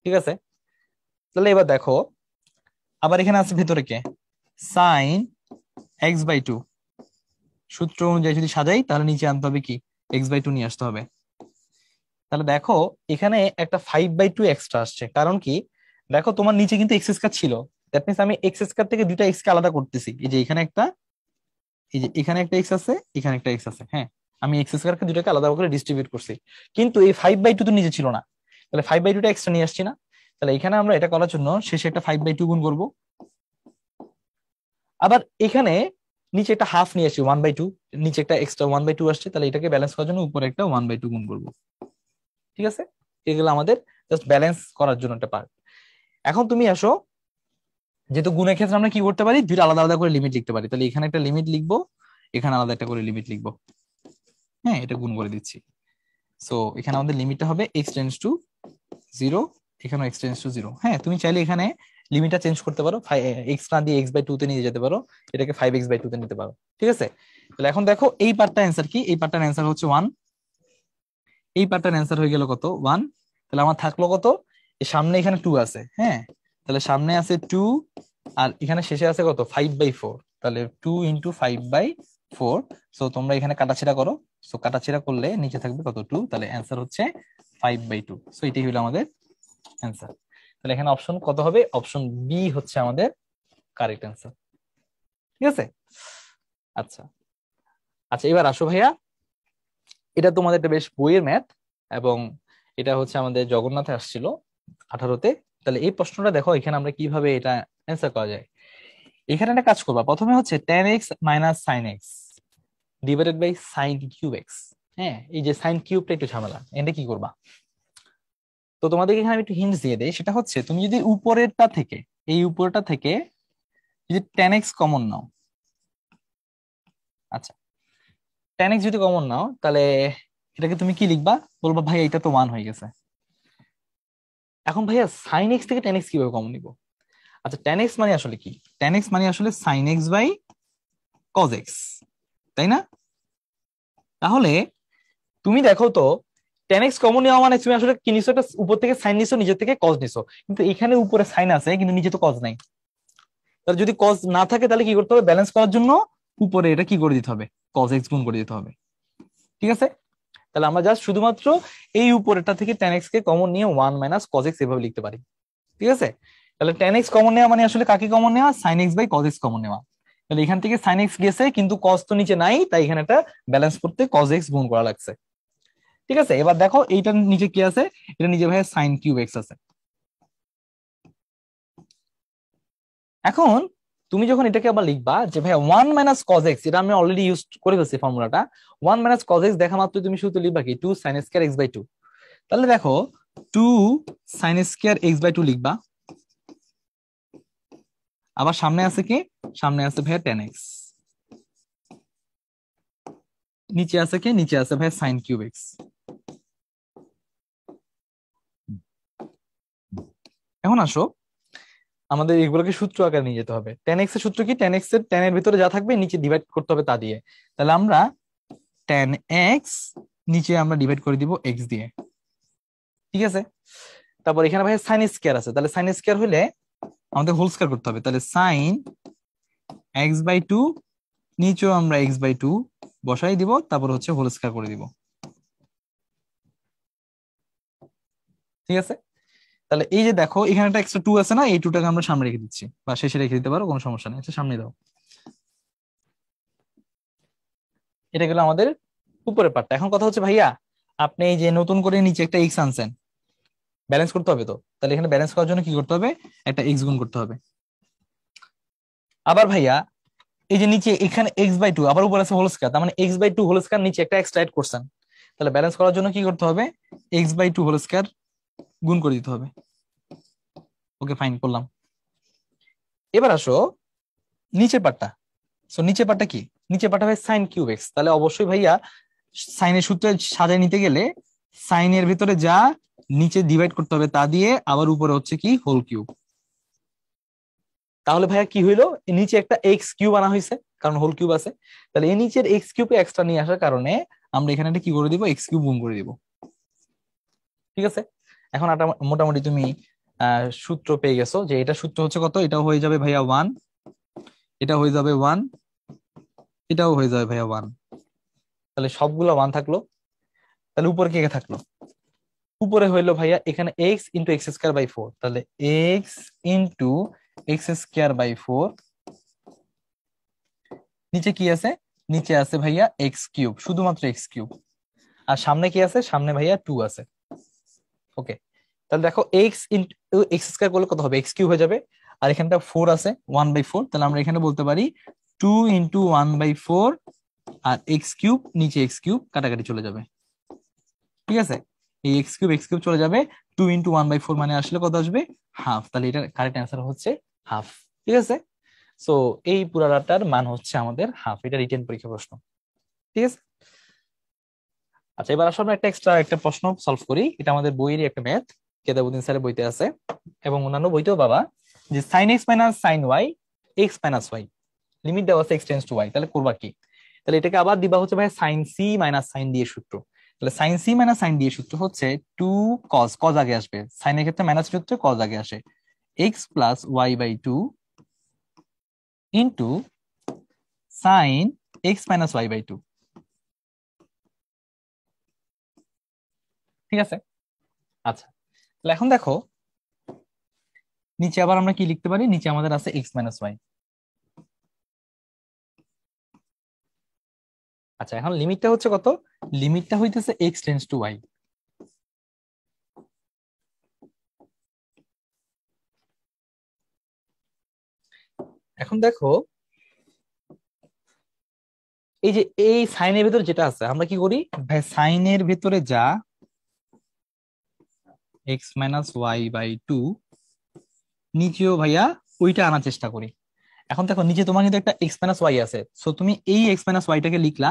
ঠিক আছে, তাহলে এবার দেখো, আবার এখানে আছে ভেতরে কে? sin x/2 সূত্র অনুযায়ী যদি সাজাই, তাহলে নিচে আনতে হবে কি? x/2 নিয়ে আসতে হবে। তাহলে দেখো, এখানে একটা 5/2 এক্সট্রা আসছে, কারণ কি? দেখো, তোমার নিচে কিন্তু এক্স স্কয়ার ছিল। দ্যাট মিন্স আমি এক্স স্কয়ার থেকে দুইটা এক্স কে আলাদা করতেছি। এই যে এখানে একটা, এই যে এখানে একটা এক্স আছে, এখানে একটা এক্স আছে। হ্যাঁ, আমি এক্স স্কয়ারকে দুইটাকে আলাদা করে ডিস্ট্রিবিউট করছি, কিন্তু এই 5/2 তো নিচে ছিল না। তাহলে 5/2টা এক্সট্রা নিয়ে আসছি না। তাহলে এখানে আমরা এটা করার জন্য শেষে একটা 5/2 গুণ করব। আবার এখানে নিচে একটা হাফ নিয়ে আসছি, 1/2। নিচে একটা এক্সট্রা 1/2 আসছে, তাহলে এটাকে ব্যালেন্স করার জন্য উপরে একটা 1/2 গুণ করব। ঠিক আছে, এগুলো আমাদের জাস্ট ব্যালেন্স করার জন্য একটা পার্ট। এখন তুমি আসো, যেহেতু গুণের ক্ষেত্রে আমরা কি করতে পারি? দুইটা আলাদা আলাদা করে লিমিট লিখতে পারি। তাহলে এখানে একটা লিমিট লিখবো, এখানে আলাদা একটা করে লিমিট লিখবো। হ্যাঁ, এটা গুণ করে দিচ্ছি। সো এখানে আমাদের লিমিটটা হবে x টেন্ডস টু 0, এখানেও x টেন্ডস টু 0। হ্যাঁ, তুমি চাইলে এখানে লিমিটটা চেঞ্জ করতে পারো, এক্স না দিয়ে x/2 তে নিয়ে যেতে পারো, এটাকে 5x/2 তে নিতে পারো। ঠিক আছে, তাহলে এখন দেখো এই পার্টটা অ্যান্সার কি, এই পার্টটার অ্যান্সার হচ্ছে 1, এই পার্টটার অ্যান্সার হয়ে গেল কত 1। তাহলে আমার থাকলো কত, এই সামনে এখানে 2 আছে, হ্যাঁ, তাহলে সামনে আছে 2 আর এখানে শেষে আছে কত 5/4, তাহলে 2 × 5/4। সো তোমরা এখানে কাটাছেড়া করো, সো কাটাছেড়া করলে নিচে থাকবে কত 2, তাহলে অ্যান্সার হচ্ছে 5/2। সো এটাই হলো আমাদের অ্যান্সার। তাহলে এখানে অপশন কত হবে, অপশন বি হচ্ছে আমাদের কারেক্ট অ্যান্সার। ঠিক আছে, আচ্ছা আচ্ছা এবার আসো ভাইয়া, এটা তোমাদের একটা বেশ বইয়ের ম্যাথ, এবং এটা হচ্ছে আমাদের জগন্নাথে আসছিল 18তে। তাহলে এই প্রশ্নটা দেখো এখানে আমরা কিভাবে এটা অ্যান্সার করা যায়। এখানে একটা কাজ করবা, প্রথমে হচ্ছে tan x - sin x divided by sin cube x। হ্যাঁ, এই যে sin কিউবটা একটু ঝামেলা, এটা কি করবা। তো তোমাদেরকে এখানে আমি একটু হিন্টস দিয়ে দেই, সেটা হচ্ছে তুমি যদি উপরেরটা থেকে, এই উপরেরটা থেকে যদি tan x কমন নাও, আচ্ছা tan x যদি কমন নাও, তাহলে এটাকে তুমি কি লিখবা, বলবা ভাই এটা তো 1 হয়ে গেছে। এখন ভাইয়া sin x থেকে tan x কিভাবে কমন নিব। আচ্ছা tan x মানে আসলে কি, tan x মানে আসলে sin x/cos x, তাই না? তাহলে তুমি দেখো তো tan x কমন নেওয়া মানে তুমি আসলে কি নিছো, একটা উপর থেকে সাইন নিছো, নিচের থেকে cos নিছো, কিন্তু এখানে উপরে সাইন আছে কিন্তু নিচে তো cos নাই। তাহলে যদি cos না থাকে তাহলে কি করতে হবে, ব্যালেন্স করার জন্য উপরে এটা কি করে দিতে হবে, cos x গুণ করে দিতে হবে। ঠিক আছে, তাহলে আমরা জাস্ট শুধুমাত্র এই উপরেটা থেকে tan x কে কমন নিয়ে 1 - cos x এভাবে লিখতে পারি। ঠিক আছে, তাহলে tan x কমন নেওয়া মানে আসলে কাকে কমন নেওয়া, sin x/cos x কমন নেওয়া। তাহলে এখান থেকে sin x গেছে কিন্তু cos তো নিচে নাই, তাই এখানে একটা ব্যালেন্স করতে cos x গুণ করা লাগছে। ঠিক আছে, এবার দেখো এইটার নিচে কি আছে, এটা নিচে ভাই sin কিউব x আছে। এখন তুমি যখন এটাকে আবার লিখবা যে ভাই 1 - cos x, এটা আমি অলরেডি ইউজ করে ফেলছি ফর্মুলাটা, 1 - cos x দেখা মাত্র তুমি শুধু লিখবা কি 2 sin স্কয়ার x/2। তাহলে দেখো 2 sin স্কয়ার x/2 লিখবা, আবার সামনে আছে কি, সামনে আছে ভাইয়া tan x, নিচে আছে কি, নিচে আছে ভাইয়া sin কিউব x। এখন আসো আমাদের এগুলোকে সূত্র আকারে নিয়ে যেতে হবে। tan x এর সূত্র কি, tan x এর tan এর ভিতরে যা থাকবে নিচে ডিভাইড করতে হবে তা দিয়ে। তাহলে আমরা tan x নিচে আমরা ডিভাইড করে দিব x দিয়ে। ঠিক আছে, তারপর এখানে ভাই সাইন স্কয়ার আছে, তাহলে সাইন স্কয়ার হলে আমাদের হোল স্কয়ার করতে হবে, তাহলে সাইন x/2 নিচেও আমরা x/2 বসাই দিব, তারপর হচ্ছে হোল স্কয়ার করে দিব। ঠিক আছে, তাহলে এই যে দেখো এখানে একটা এক্সট্রা 2 আছে না, এই 2টাকে আমরা সামনে রেখে দিচ্ছি বা শেষে রেখে দিতে পারো, কোনো সমস্যা নেই, আচ্ছা সামনে দাও। এটা গেল আমাদের উপরের পার্টটা। এখন কথা হচ্ছে ভাইয়া আপনি এই যে নতুন করে নিচে একটা এক্স আনছেন, ব্যালেন্স করতে হবে তো, তাহলে এখানে ব্যালেন্স করার জন্য কি করতে হবে, একটা এক্স গুণ করতে হবে। আবার ভাইয়া এই যে নিচে এখানে x/2 আবার উপরে আছে হোল স্কয়ার, তার মানে x/2 হোল স্কয়ার নিচে একটা এক্সট্রা অ্যাড করছেন, তাহলে ব্যালেন্স করার জন্য কি করতে হবে, x/2 হোল স্কয়ার গুণ করে দিতে হবে। ওকে ফাইন করলাম। এবার আসো নিচের পার্টটা। সো নিচের পার্টটা কি, নিচের পার্টটা ভাই সাইন কিউব এক্স, তাহলে অবশ্যই ভাইয়া সাইনের সূত্রে সাজায় নিতে গেলে সাইনের ভিতরে যা নিচে ডিভাইড করতে হবে তা দিয়ে, আবার উপরে হচ্ছে কি হোল কিউব। তাহলে ভাইয়া কি হইলো, নিচে একটা এক্স কিউব আনা হয়েছে কারণ হোল কিউব আছে, তাহলে এই নিচের এক্স কিউবকে এক্সট্রা নিয়ে আসার কারণে আমরা এখানে একটা কি করে দিব, এক্স কিউব গুণ করে দিব। ঠিক আছে, এখন একটা মোটামুটি তুমি সূত্র পেয়ে গেছো যে এটা সূত্র হচ্ছে কত, এটাও হয়ে যাবে ভাইয়া 1, এটা হয়ে যাবে 1, এটাও হয়ে যাবে ভাইয়া 1। তাহলে সবগুলো 1 থাকলো, তাহলে উপরে কে কে থাকলো, উপরে হইলো ভাইয়া এখানে এক্স ইন্টু x²/4, তাহলে এক্স ইন্টু x²/4, নিচে কি আছে, নিচে আছে ভাইয়া এক্স কিউব, শুধুমাত্র এক্স কিউব, আর সামনে কি আছে, সামনে ভাইয়া 2 আছে। ওকে, তাহলে দেখো এক্স ইন্টু x² করলে কত হবে, এক্স কিউব হয়ে যাবে, আর এখানটা 4 আছে 1/4, তাহলে আমরা এখানে বলতে পারি 2 × 1/4, আর এক্স কিউব নিচে এক্স কিউব কাটাকাটি চলে যাবে। ঠিক আছে, এই এক্স কিউব চলে যাবে, 2 × 1/4 মানে আসলে কত আসবে, হাফ, তাহলে এটার কারেক্ট অ্যান্সার হচ্ছে হাফ। ঠিক আছে, সো এই পুরাটার মান হচ্ছে আমাদের হাফ, এটা রিটেন পরীক্ষা প্রশ্ন। ঠিক আছে, আচ্ছা এবার আসলে আমরা একটা এক্সট্রা একটা প্রশ্ন সলভ করি, এটা আমাদের বইয়েরই একটা ম্যাথ, কেতাবুদ্দিন স্যারের বইতে আছে এবং অন্যান্য বইতেও বাবা যে sin x minus sin y x minus y, limit দেওয়া আছে x টেন্ডস টু y, তাহলে করবা কি? তাহলে এটাকে আবার দিবা হচ্ছে ভাই sin c minus sin d এর সূত্র। তাহলে sin c minus sin d এর সূত্র হচ্ছে 2 cos, cos আগে আসবে, sin এর ক্ষেত্রে মাইনাস সূত্রে cos আগে আসে, x plus y by 2 into sin x minus y by 2। ঠিক আছে? আচ্ছা, তাহলে এখন দেখো নিচে আবার আমরা কি লিখতে পারি, নিচে আমাদের আছে x মাইনাস y। আচ্ছা, এখন লিমিটটা হচ্ছে কত? লিমিটটা হইতেছে x টেন্ডস টু y। এখন দেখো এই যে এই সাইনের ভেতরে যেটা আছে, আমরা কি করি ভাই, সাইনের ভেতরে যা x মাইনাস ওয়াই বাই 2, নিচেও ভাইয়া ওইটা আনার চেষ্টা করি। এখন দেখো নিচে তোমার কিন্তু একটা x মাইনাস ওয়াই আছে, সো তুমি এই x মাইনাস ওয়াইটাকে লিখলা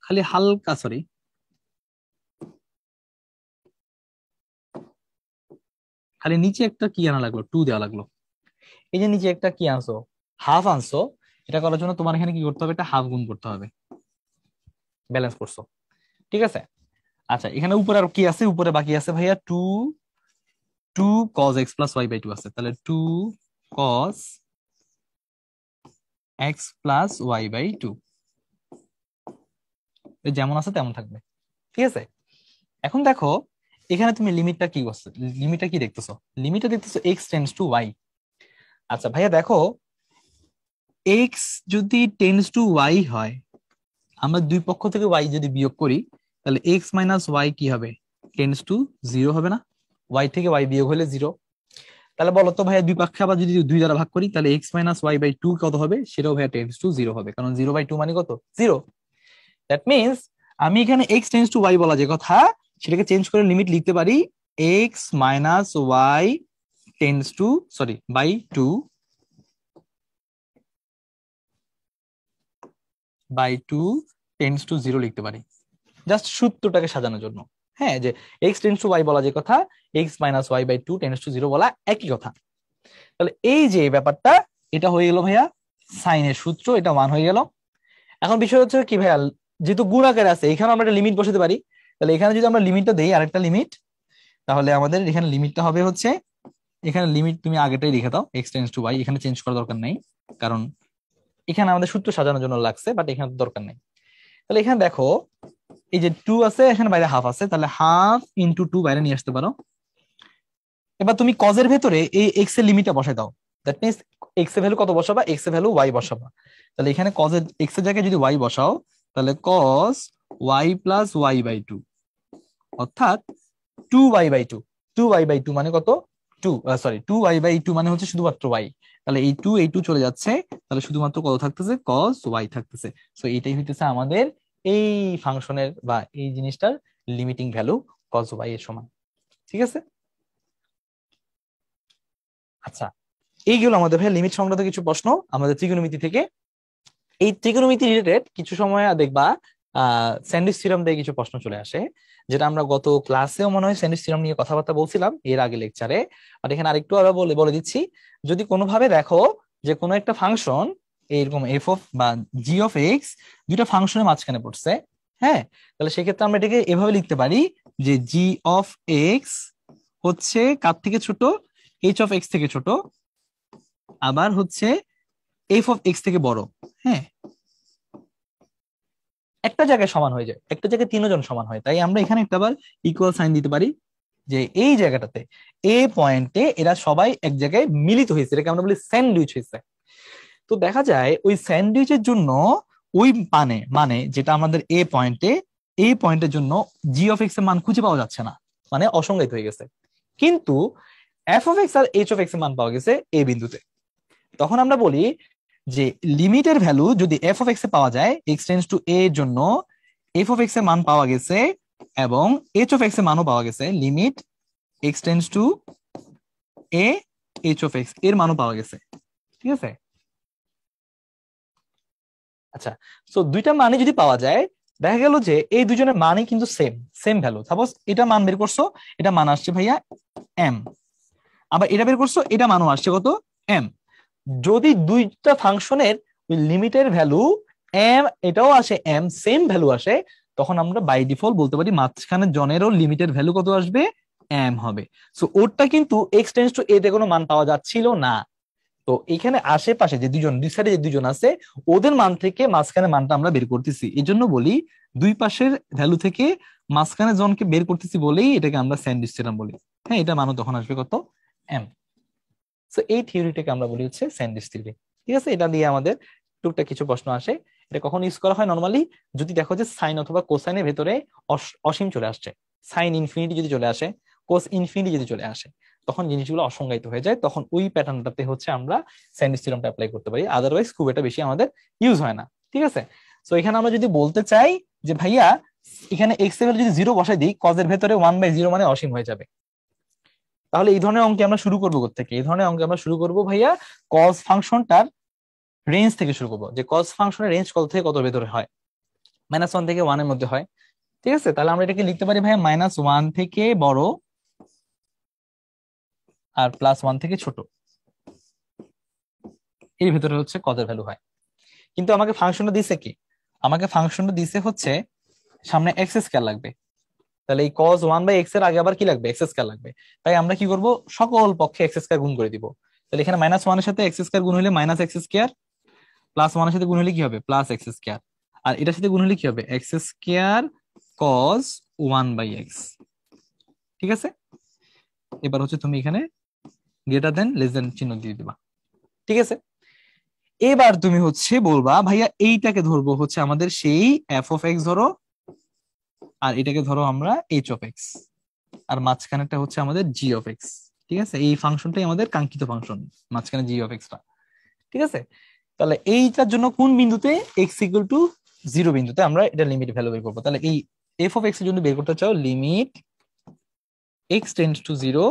খালি হালকা, সরি খালি নিচে একটা কি আনা লাগলো, 2 দেওয়া লাগলো। এই যে নিচে একটা কি আনছো, হাফ আনছো, এটা করার জন্য তোমার এখানে কি করতে হবে, একটা হাফ গুণ করতে হবে, ব্যালেন্স করছো। ঠিক আছে? আচ্ছা, এখানে উপরে আর কি আছে, উপরে বাকি আছে ভাইয়া 2 cos x plus y by 2 আছে, তাহলে 2 cos x plus y by 2 যেমন আছে তেমন থাকবে। ঠিক আছে? এখন দেখো এখানে তুমি লিমিটটা কি করছো, লিমিটটা কি দেখতেছো, লিমিটটা দেখতেছো x টেন্ডস টু y। আচ্ছা ভাইয়া দেখো, x যদি টেন্ডস টু y হয়, আমরা দুই পক্ষ থেকে y যদি বিয়োগ করি, তাহলে x মাইনাস ওয়াই কি হবে, টেন্ডস টু 0 হবে না? y থেকে y বিয়োগ হলে 0। তাহলে বলো তো ভাইয়া দুই পক্ষে আবার যদি 2 দ্বারা ভাগ করি, তাহলে x মাইনাস ওয়াই বাই 2 কত হবে, সেটাও ভাইয়া টেন্ডস টু 0 হবে, কারণ 0 বাই 2 মানে কত, 0। দ্যাট মিনস আমি এখানে x টেন্ডস টু y বলা যে কথা, সেটাকে চেঞ্জ করে লিমিট লিখতে পারি x minus y tends to, sorry by 2 by 2 tends to 0 লিখতে পারি, জাস্ট সূত্রটাকে সাজানোর জন্য। হ্যাঁ, যে x টেন্ডস টু y বলা যে কথা, x minus y by 2 tends to 0 বলা একই কথা। তাহলে এই যে ব্যাপারটা, এটা হয়ে গেল ভাইয়া সাইনের সূত্র, এটা মান হয়ে গেল। এখন বিষয় হচ্ছে কি ভাইয়া, যেহেতু গুণ আকারে আছে, এখানে আমরা একটা লিমিট বসাতে পারি। তাহলে এখানে যদি আমরা লিমিটটা দেই, আরেকটা লিমিট, তাহলে আমাদের এখানে লিমিটটা হবে হচ্ছে, এখানে লিমিট তুমি আগেটাই লিখে দাও, x টেন্ডস টু y, এখানে চেঞ্জ করার দরকার নেই, কারণ এখানে আমাদের সূত্র সাজানোর জন্য লাগছে, বাট এখানে দরকার নেই। তাহলে এখানে দেখো এই যে 2 আছে, এখানে বাইরে হাফ আছে, তাহলে হাফ ইন্টু 2 বাইরে নিয়ে আসতে পারো। এবার তুমি কজের ভেতরে এই x এর লিমিটটা বসাই দাও, দ্যাট মিনস x এর ভ্যালু কত বসাবা, x এর ভ্যালু y বসাবা। তাহলে এখানে কজের x এর জায়গায় যদি y বসাও, তাহলে cos y plus y by 2, অর্থাৎ 2y বাই 2, 2y বাই 2 মানে কত, 2, সরি 2y বাই 2 মানে হচ্ছে শুধুমাত্র y। তাহলে এই 2 চলে যাচ্ছে, তাহলে শুধুমাত্র কত থাকতেছে, cos y থাকতেছে। সো এইটাই হইতেছে আমাদের এই ফাংশনের বা এই জিনিসটার লিমিটিং ভ্যালু, cos y এর সমান। ঠিক আছে? আচ্ছা, এইগুলো আমাদের ভাই লিমিট সংক্রান্ত কিছু প্রশ্ন আমাদের ত্রিকোণমিতি থেকে। এই ত্রিকোণমিতি রিলেটেড কিছু সময় দেখবা স্যান্ডউইচ থিওরাম দিয়ে কিছু প্রশ্ন চলে আসে, যেটা আমরা গত ক্লাসেও মনে হয় স্যান্ডউইচ থিওরাম নিয়ে কথাবার্তা বলছিলাম এর আগে লেকচারে। আর এখানে আরেকটু আরো বলে বলে দিচ্ছি, যদি কোনোভাবে দেখো যে কোনো একটা ফাংশন এরকম এফ অফ বা জি অফ এক্স দুইটা ফাংশনের মাঝখানে পড়ছে, হ্যাঁ, তাহলে সেক্ষেত্রে আমরা এটাকে এভাবে লিখতে পারি যে জি অফ এক্স হচ্ছে কার থেকে ছোট, এইচ অফ এক্স থেকে ছোট, আবার হচ্ছে এফ অফ এক্স থেকে বড়। হ্যাঁ, একটা জায়গায় সমান হয়ে যায়, একটা জায়গায় তিনজন সমান হয়, তাই আমরা এখানে একটা আবার ইকুয়াল সাইন দিতে পারি যে এই জায়গাটাতে এ পয়েন্টে এরা সবাই এক জায়গায় মিলিত হয়েছে, এটাকে আমরা বলি স্যান্ডউইচ হয়েছে। তো দেখা যায় ওই স্যান্ডউইচের জন্য ওই মানে মানে যেটা আমাদের এ পয়েন্টে, এই পয়েন্টের জন্য জি অফ এক্স এর মান খুঁজে পাওয়া যাচ্ছে না, মানে অসংজ্ঞায়িত হয়ে গেছে। কিন্তু এফ অফ এক্স আর এইচ অফ এক্স এর মান পাওয়া গেছে এ বিন্দুতে। তখন আমরা বলি যে লিমিটের ভ্যালু যদি এফ অফ এক্স এ পাওয়া যায়, এক্স টেন্ডস টু এ এর জন্য এফ অফ এক্স এর মান পাওয়া গেছে এবং এইচ অফ এক্স এর মানও পাওয়া গেছে, limit x tends to A H of x এর মানও পাওয়া গেছে। ঠিক আছে? আচ্ছা, সো দুইটা মানে যদি পাওয়া যায়, দেখা গেল যে এই দুজনের মানই কিন্তু সেম সেম ভ্যালু। সাপোজ এটা মান বের করছো, এটা মান আসছে ভাইয়া এম, আবার এটা বের করছো, এটা মানও আসছে কত এম। যদি দুইটা ফাংশনের লিমিটের ভ্যালু এম, এটাও আসে এম, সেম ভ্যালু আসে, তখন আমরা বাই ডিফল্ট বলতে পারি মাঝখানে জনেরও লিমিটের ভ্যালু কত আসবে, এম হবে। সো ওরটা কিন্তু এক্স টেন্ডস টু এ তে কোনো মান পাওয়া যাচ্ছিল না। তো এখানে আশেপাশে যে দুজন, দুই সাইডে যে দুজন আছে, ওদের মান থেকে মাঝখানে মানটা আমরা বের করতেছি। এই জন্য বলি দুই পাশের ভ্যালু থেকে মাঝখানে জনকে বের করতেছি বলেই এটাকে আমরা স্যান্ডউইচ থিওরাম বলি। হ্যাঁ, এটা মানও তখন আসবে কত, এম। সো এই থিওরিটাকে আমরা বলি হচ্ছে স্যান্ডউইচ থিওরি। ঠিক আছে, এটা দিয়ে আমাদের টুকটাক কিছু প্রশ্ন আসে। এটা কখন ইউজ করা হয় নর্মালি, যদি দেখো যে সাইন অথবা কোসাইনের ভেতরে অসীম চলে আসছে, সাইন ইনফিনিটি যদি চলে আসে, কোস ইনফিনিটি যদি চলে আসে, তখন জিনিসগুলো অসংজ্ঞায়িত হয়ে যায়। তখন ওই প্যাটার্নটাতে হচ্ছে আমরা স্যান্ডউইচ থিওরামটা অ্যাপ্লাই করতে পারি, আদারওয়াইজ খুব একটা বেশি আমাদের ইউজ হয় না। ঠিক আছে, তো এখানে আমরা যদি বলতে চাই যে ভাইয়া এখানে এক্স এর ভ্যালু যদি 0 বসাই দিই, কজের ভেতরে 1/0 মানে অসীম হয়ে যাবে, তাহলে এই ধরনের অঙ্কে আমরা শুরু করবো কোত্থেকে? এই ধরনের অঙ্কে আমরা শুরু করবো ভাইয়া কজ ফাংশনটার রেঞ্জ থেকে শুরু করবো, যে কজ ফাংশনের রেঞ্জ কত থেকে কত ভেতরে হয়, -1 থেকে 1 এর মধ্যে হয়। ঠিক আছে, তাহলে আমরা এটাকে লিখতে পারি ভাইয়া -1 থেকে বড় আর +1 থেকে ছোট, এর ভিতরে হচ্ছে কজের ভ্যালু হয়। কিন্তু আমাকে ফাংশনটা দিছে কি, আমাকে ফাংশনটা দিছে হচ্ছে সামনে এক্স স্কয়ার লাগবে, তাহলে এই cos 1/x এর আগে আবার কি লাগবে, এক্স স্কয়ার লাগবে। তাই আমরা কি করব, সকল পক্ষে এক্স স্কয়ার গুণ করে দিব। তাহলে এখানে -1 এর সাথে এক্স স্কয়ার গুণ হলে -x স্কয়ার, +1 এর সাথে গুণ হলে কি হবে, +x স্কয়ার, আর এটার সাথে গুণ হলে কি হবে, এক্স স্কয়ার cos 1/x। ঠিক আছে, এবার হচ্ছে তুমি এখানে গ্রেটার দেন লেস দেন চিহ্ন দিয়ে দিবা। ঠিক আছে, এবার তুমি হচ্ছে বলবা ভাইয়া এইটাকে ধরবো হচ্ছে আমাদের সেই f(x) ধরো, আর এটাকে ধরো আমরা h(x), আর মাঝখানেটা হচ্ছে আমাদের g(x). ঠিক আছে, এই ফাংশনটাই আমাদের কাঙ্ক্ষিত ফাংশন, মাঝখানে g(x) টা। ঠিক আছে, তাহলে এইটার জন্য কোন বিন্দুতে x ইকুয়াল টু 0 বিন্দুতে আমরা এটা লিমিট ভ্যালু বের করবো। তাহলে এই f(x) এর জন্য বের করতে চাও লিমিট x টেন্ডস টু 0,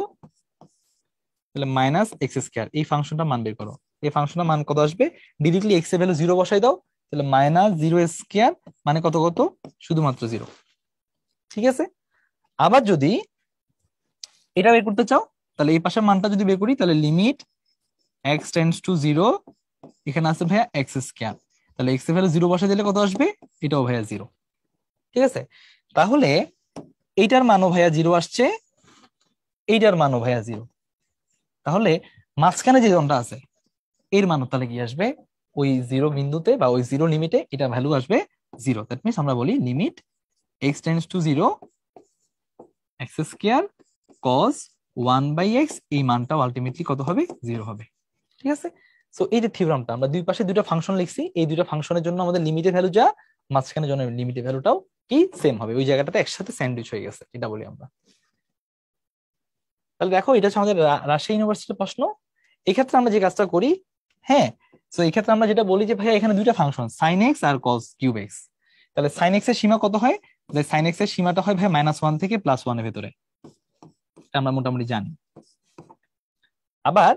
তাহলে -x², এই ফাংশনটা মান বের করো। এই ফাংশনটার মান কত আসবে, ডিরেক্টলি x এর ভ্যালু 0 বসাই দাও, তাহলে -0² মানে কত কত, শুধুমাত্র 0। ঠিক আছে, আবার যদি এটা বের করতে চাও, তাহলে এই পাশের মানটা যদি বের করি, তাহলে লিমিট x টেন্ডস টু 0, এখানে আছে ভাইয়া x², তাহলে x এর ভ্যালু 0 বসাই দিলে কত আসবে, এটাও ভাইয়া 0। ঠিক আছে, তাহলে এইটার মানও ভাইয়া 0 আসছে, এইটার মানও ভাইয়া 0। তাহলে মাঝখানে যে জোনটা আছে এর মানও তাহলে কি আসবে, ওই 0 বিন্দুতে বা ওই 0 লিমিটে এটা ভ্যালু আসবে 0। দ্যাট মিনস আমরা বলি limit x tends to 0, x² cos 1/x, এই মানটাও আলটিমেটলি কত হবে, 0 হবে। ঠিক আছে, সো এই যে থিওরামটা, আমরা দুই পাশে দুটো ফাংশন লিখছি, এই দুটো ফাংশনের জন্য আমাদের লিমিটের ভ্যালু যা, মাঝখানে জন্য লিমিটের ভ্যালুটাও কি সেম হবে, ওই জায়গাটাতে একসাথে স্যান্ডউইচ হয়ে গেছে, এটা বলি আমরা। তাহলে দেখো এটা হচ্ছে আমাদের রাজশাহী ইউনিভার্সিটির প্রশ্ন। এক্ষেত্রে আমরা যে কাজটা করি, হ্যাঁ, তো এই ক্ষেত্রে আমরা যেটা বলি যে ভাইয়া এখানে দুইটা ফাংশন sin x আর cos3x, তাহলে sin x এর সীমা কত হয়, sin x এর সীমাটা হয় ভাই -1 থেকে +1 এর ভেতরে, আমরা মোটামুটি জানি। আবার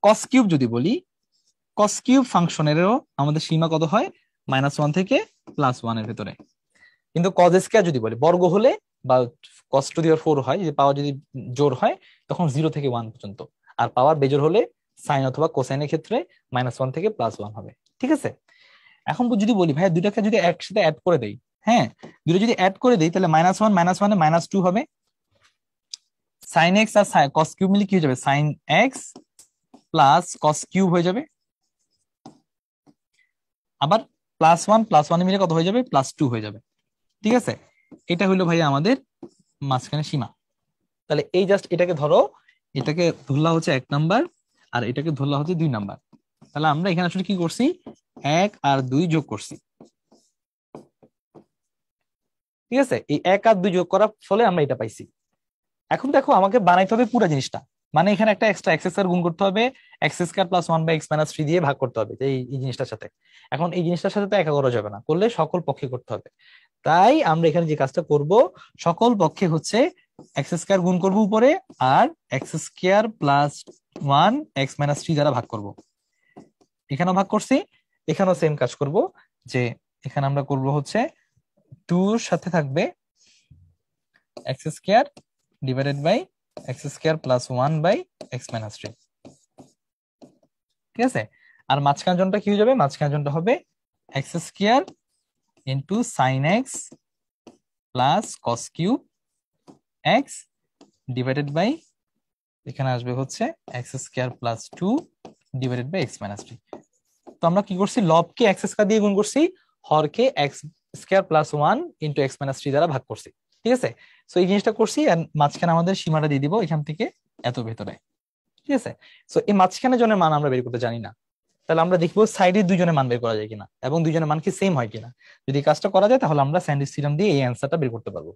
cos3 যদি বলি, cos3 ফাংশনেরও আমাদের সীমা কত হয়, -1 থেকে +1 এর ভেতরে। কিন্তু cos² যদি বলি বর্গ হলে বা cos⁴ হয়, যদি পাওয়ার যদি জোর হয় তখন 0 থেকে 1 পর্যন্ত, আর পাওয়ার বেজোর হলে সাইন অথবা কোসাইনের ক্ষেত্রে -1 থেকে +1 হবে। ঠিক আছে, এখন যদি বলি ভাই দুটাকে যদি একসাথে অ্যাড করে দেই, হ্যাঁ, দুটো যদি অ্যাড করে দেই, তাহলে -1 -1 এ -2 হবে, sin x আর cos3 মিলে কি হয়ে যাবে, sin x প্লাস cos3 হয়ে যাবে, আবার +1 মিলে কত হয়ে যাবে, +2 হয়ে যাবে। ঠিক আছে, এটা হইলো ভাইয়া আমাদের মাঝখানে সীমা। তাহলে এই জাস্ট এটাকে ধরো, এটাকে ধরলা হচ্ছে 1 নাম্বার, আর এটাকে ধরলা হচ্ছে 2 নাম্বার। তাহলে আমরা এখানে আসলে কি করছি, 1 আর 2 যোগ করছি। ঠিক আছে, এই 1 আর 2 যোগ করার ফলে আমরা এটা পাইছি। এখন দেখো আমাকে বানাইতে হবে পুরো জিনিসটা, মানে এখানে একটা এক্সট্রা x² গুণ করতে হবে, x² + 1/x - 3 দিয়ে ভাগ করতে হবে এই জিনিসটার সাথে। এখন এই জিনিসটার সাথে তো একা করা যাবে না, করলে সকল পক্ষে করতে হবে। তাই আমরা এখানে যে কাজটা করব, সকল পক্ষে হচ্ছে x² গুণ করব উপরে, আর x² + 1x - 3 দ্বারা ভাগ করব। এখানেও ভাগ করছি, এখানেও সেম কাজ করব, যে এখানে আমরা করব হচ্ছে 2 এর সাথে থাকবে x² / x square plus 1/x-3। ঠিক আছে, আর মাঝখান জনটা কি হয়ে যাবে, মাঝখান জনটা হবে x square into sine x plus cos cube x divided by, এখানে আসবে হচ্ছে x square plus 2 divided by x-3। তো আমরা কি করছি, লবকে এক্স স্কোয়ার দিয়ে গুণ করছি, হরকে x square plus 1 into x-3 দ্বারা ভাগ করছি। ঠিক আছে, তো এই জিনিসটা করছি, আর মাঝখানে আমাদের সীমাটা দিয়ে দিব এখান থেকে এত ভেতরে। ঠিক আছে, তো এই মাঝখানে জনের মান আমরা বের করতে জানি না, তাহলে আমরা দেখবো সাইডের দুইজনের মান বের করা যায় কিনা এবং দুইজনের মান কি সেম হয় কিনা। যদি এই কাজটা করা যায় তাহলে আমরা স্যান্ডউইচ থিওরেম দিয়ে এই অ্যান্সারটা বের করতে পারবো।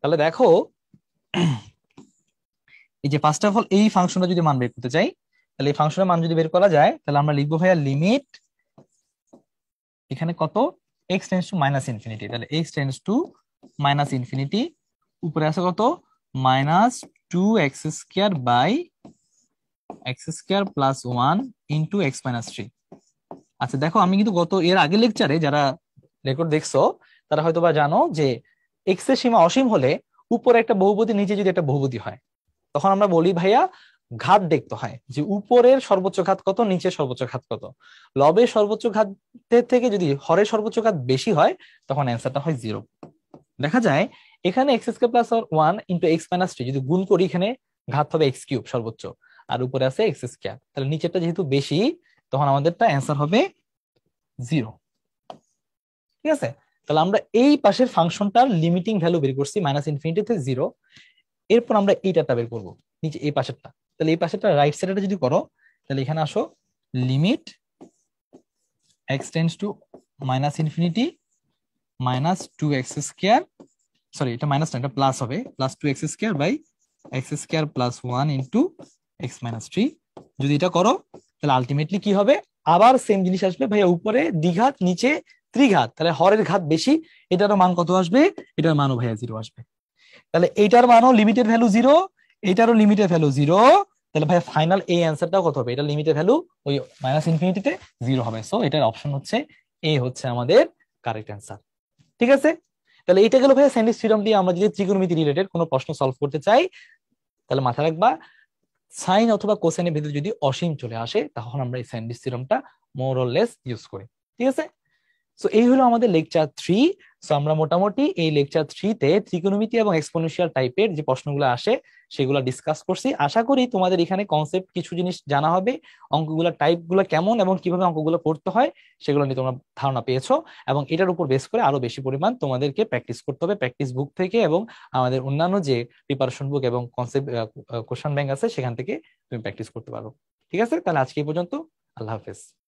তাহলে দেখো, এই যে ফার্স্ট অফ অল এই ফাংশনটা যদি মান বের করতে চাই, তাহলে এই ফাংশনের মান যদি বের করা যায় তাহলে আমরা লিখবো ভাইয়া লিমিট, এখানে কত, x tends to minus infinity, তাহলে x tends to minus infinity, উপরে আছে কত, minus 2x² by x² plus 1 into x-3। আচ্ছা দেখো, আমি কিন্তু গত এর আগের লেকচারে যারা রেকর্ড দেখছো তারা হয়তো বা জানো যে এক্স এর সীমা অসীম হলে উপরে একটা বহুপদী নিচে যদি একটা বহুপদী হয়, তখন আমরা বলি ভাইয়া ঘাত দেখতে হয় যে উপরের সর্বোচ্চ ঘাত কত, নিচের সর্বোচ্চ ঘাত কত। লবের সর্বোচ্চ ঘাতের থেকে যদি হরের সর্বোচ্চ ঘাত বেশি হয় তখন অ্যান্সারটা হয় 0। দেখা যায় এখানে x² প্লাস 1 ইন্টু x-3 যদি গুণ করি, এখানে ঘাত হবে x³ সর্বোচ্চ, আর উপরে আছে x², তাহলে নিচেরটা যেহেতু বেশি তখন আমাদেরটা অ্যান্সার হবে 0। ঠিক আছে, তাহলে আমরা এই পাশের ফাংশনটার লিমিটিং ভ্যালু বের করছি মাইনাস ইনফিনিটিতে 0। এরপর আমরা এইটাটা বের করবো, নিচে এই পাশেরটা। তাহলে এই পাশেরটা রাইট সাইডে যদি করো, তাহলে এখানে আসো limit x tends to minus infinity minus 2x², sorry এটা মাইনাস না, এটা প্লাস হবে, plus 2x² by x² plus 1 into x-3। যদি এটা করো তাহলে আলটিমেটলি কি হবে, আবার সেম জিনিস আসবে ভাইয়া, উপরে দ্বিঘাত নিচে ত্রিঘাত, তাহলে হরের ঘাত বেশি, এটারও মান কত আসবে, এটার মানও ভাইয়া 0 আসবে। তাহলে এইটার মানও লিমিটেড ভ্যালু 0, এটারও লিমিটেড ভ্যালু 0, তাহলে ভাইয়া ফাইনাল এই অ্যান্সারটাও কত হবে, এটা লিমিটেড ভ্যালু ওই মাইনাস ইনফিনিটিতে 0 হবে। সো এটার অপশন হচ্ছে এ, হচ্ছে আমাদের কারেক্ট অ্যান্সার। ঠিক আছে, তাহলে এটা গেল ভাইয়া স্যান্ডউইচ থিওরেম দিয়ে আমরা যদি ত্রিকোণমিতি রিলেটেড কোনো প্রশ্ন সলভ করতে চাই, তাহলে মাথায় রাখবা সাইন অথবা কোসাইনের ভিতরে যদি অসীম চলে আসে তখন আমরা এই স্যান্ডউইচ থিওরেমটা মোর অর লেস ইউজ করি। ঠিক আছে, সো এই হলো আমাদের লেকচার 3। সো আমরা মোটামুটি এই লেকচার 3 তে ত্রিকোণমিতি এবং এক্সপোনেনশিয়াল টাইপের যে প্রশ্নগুলো আসে সেগুলো ডিসকাস করছি। আশা করি তোমাদের এখানে কনসেপ্ট কিছু জিনিস জানা হবে, অঙ্কগুলো টাইপগুলো কেমন এবং কিভাবে অঙ্কগুলো করতে হয় সেগুলো নিয়ে তোমরা ধারণা পেয়েছো, এবং এটার উপর বেস করে আরো বেশি পরিমাণ তোমাদেরকে প্র্যাকটিস করতে হবে প্র্যাকটিস বুক থেকে, এবং আমাদের অন্যান্য যে প্রিপারেশন বুক এবং কনসেপ্ট কোশ্চেন ব্যাংক আছে সেখান থেকে তুমি প্র্যাকটিস করতে পারো। ঠিক আছে, তাহলে আজকে এই পর্যন্ত, আল্লাহ হাফেজ।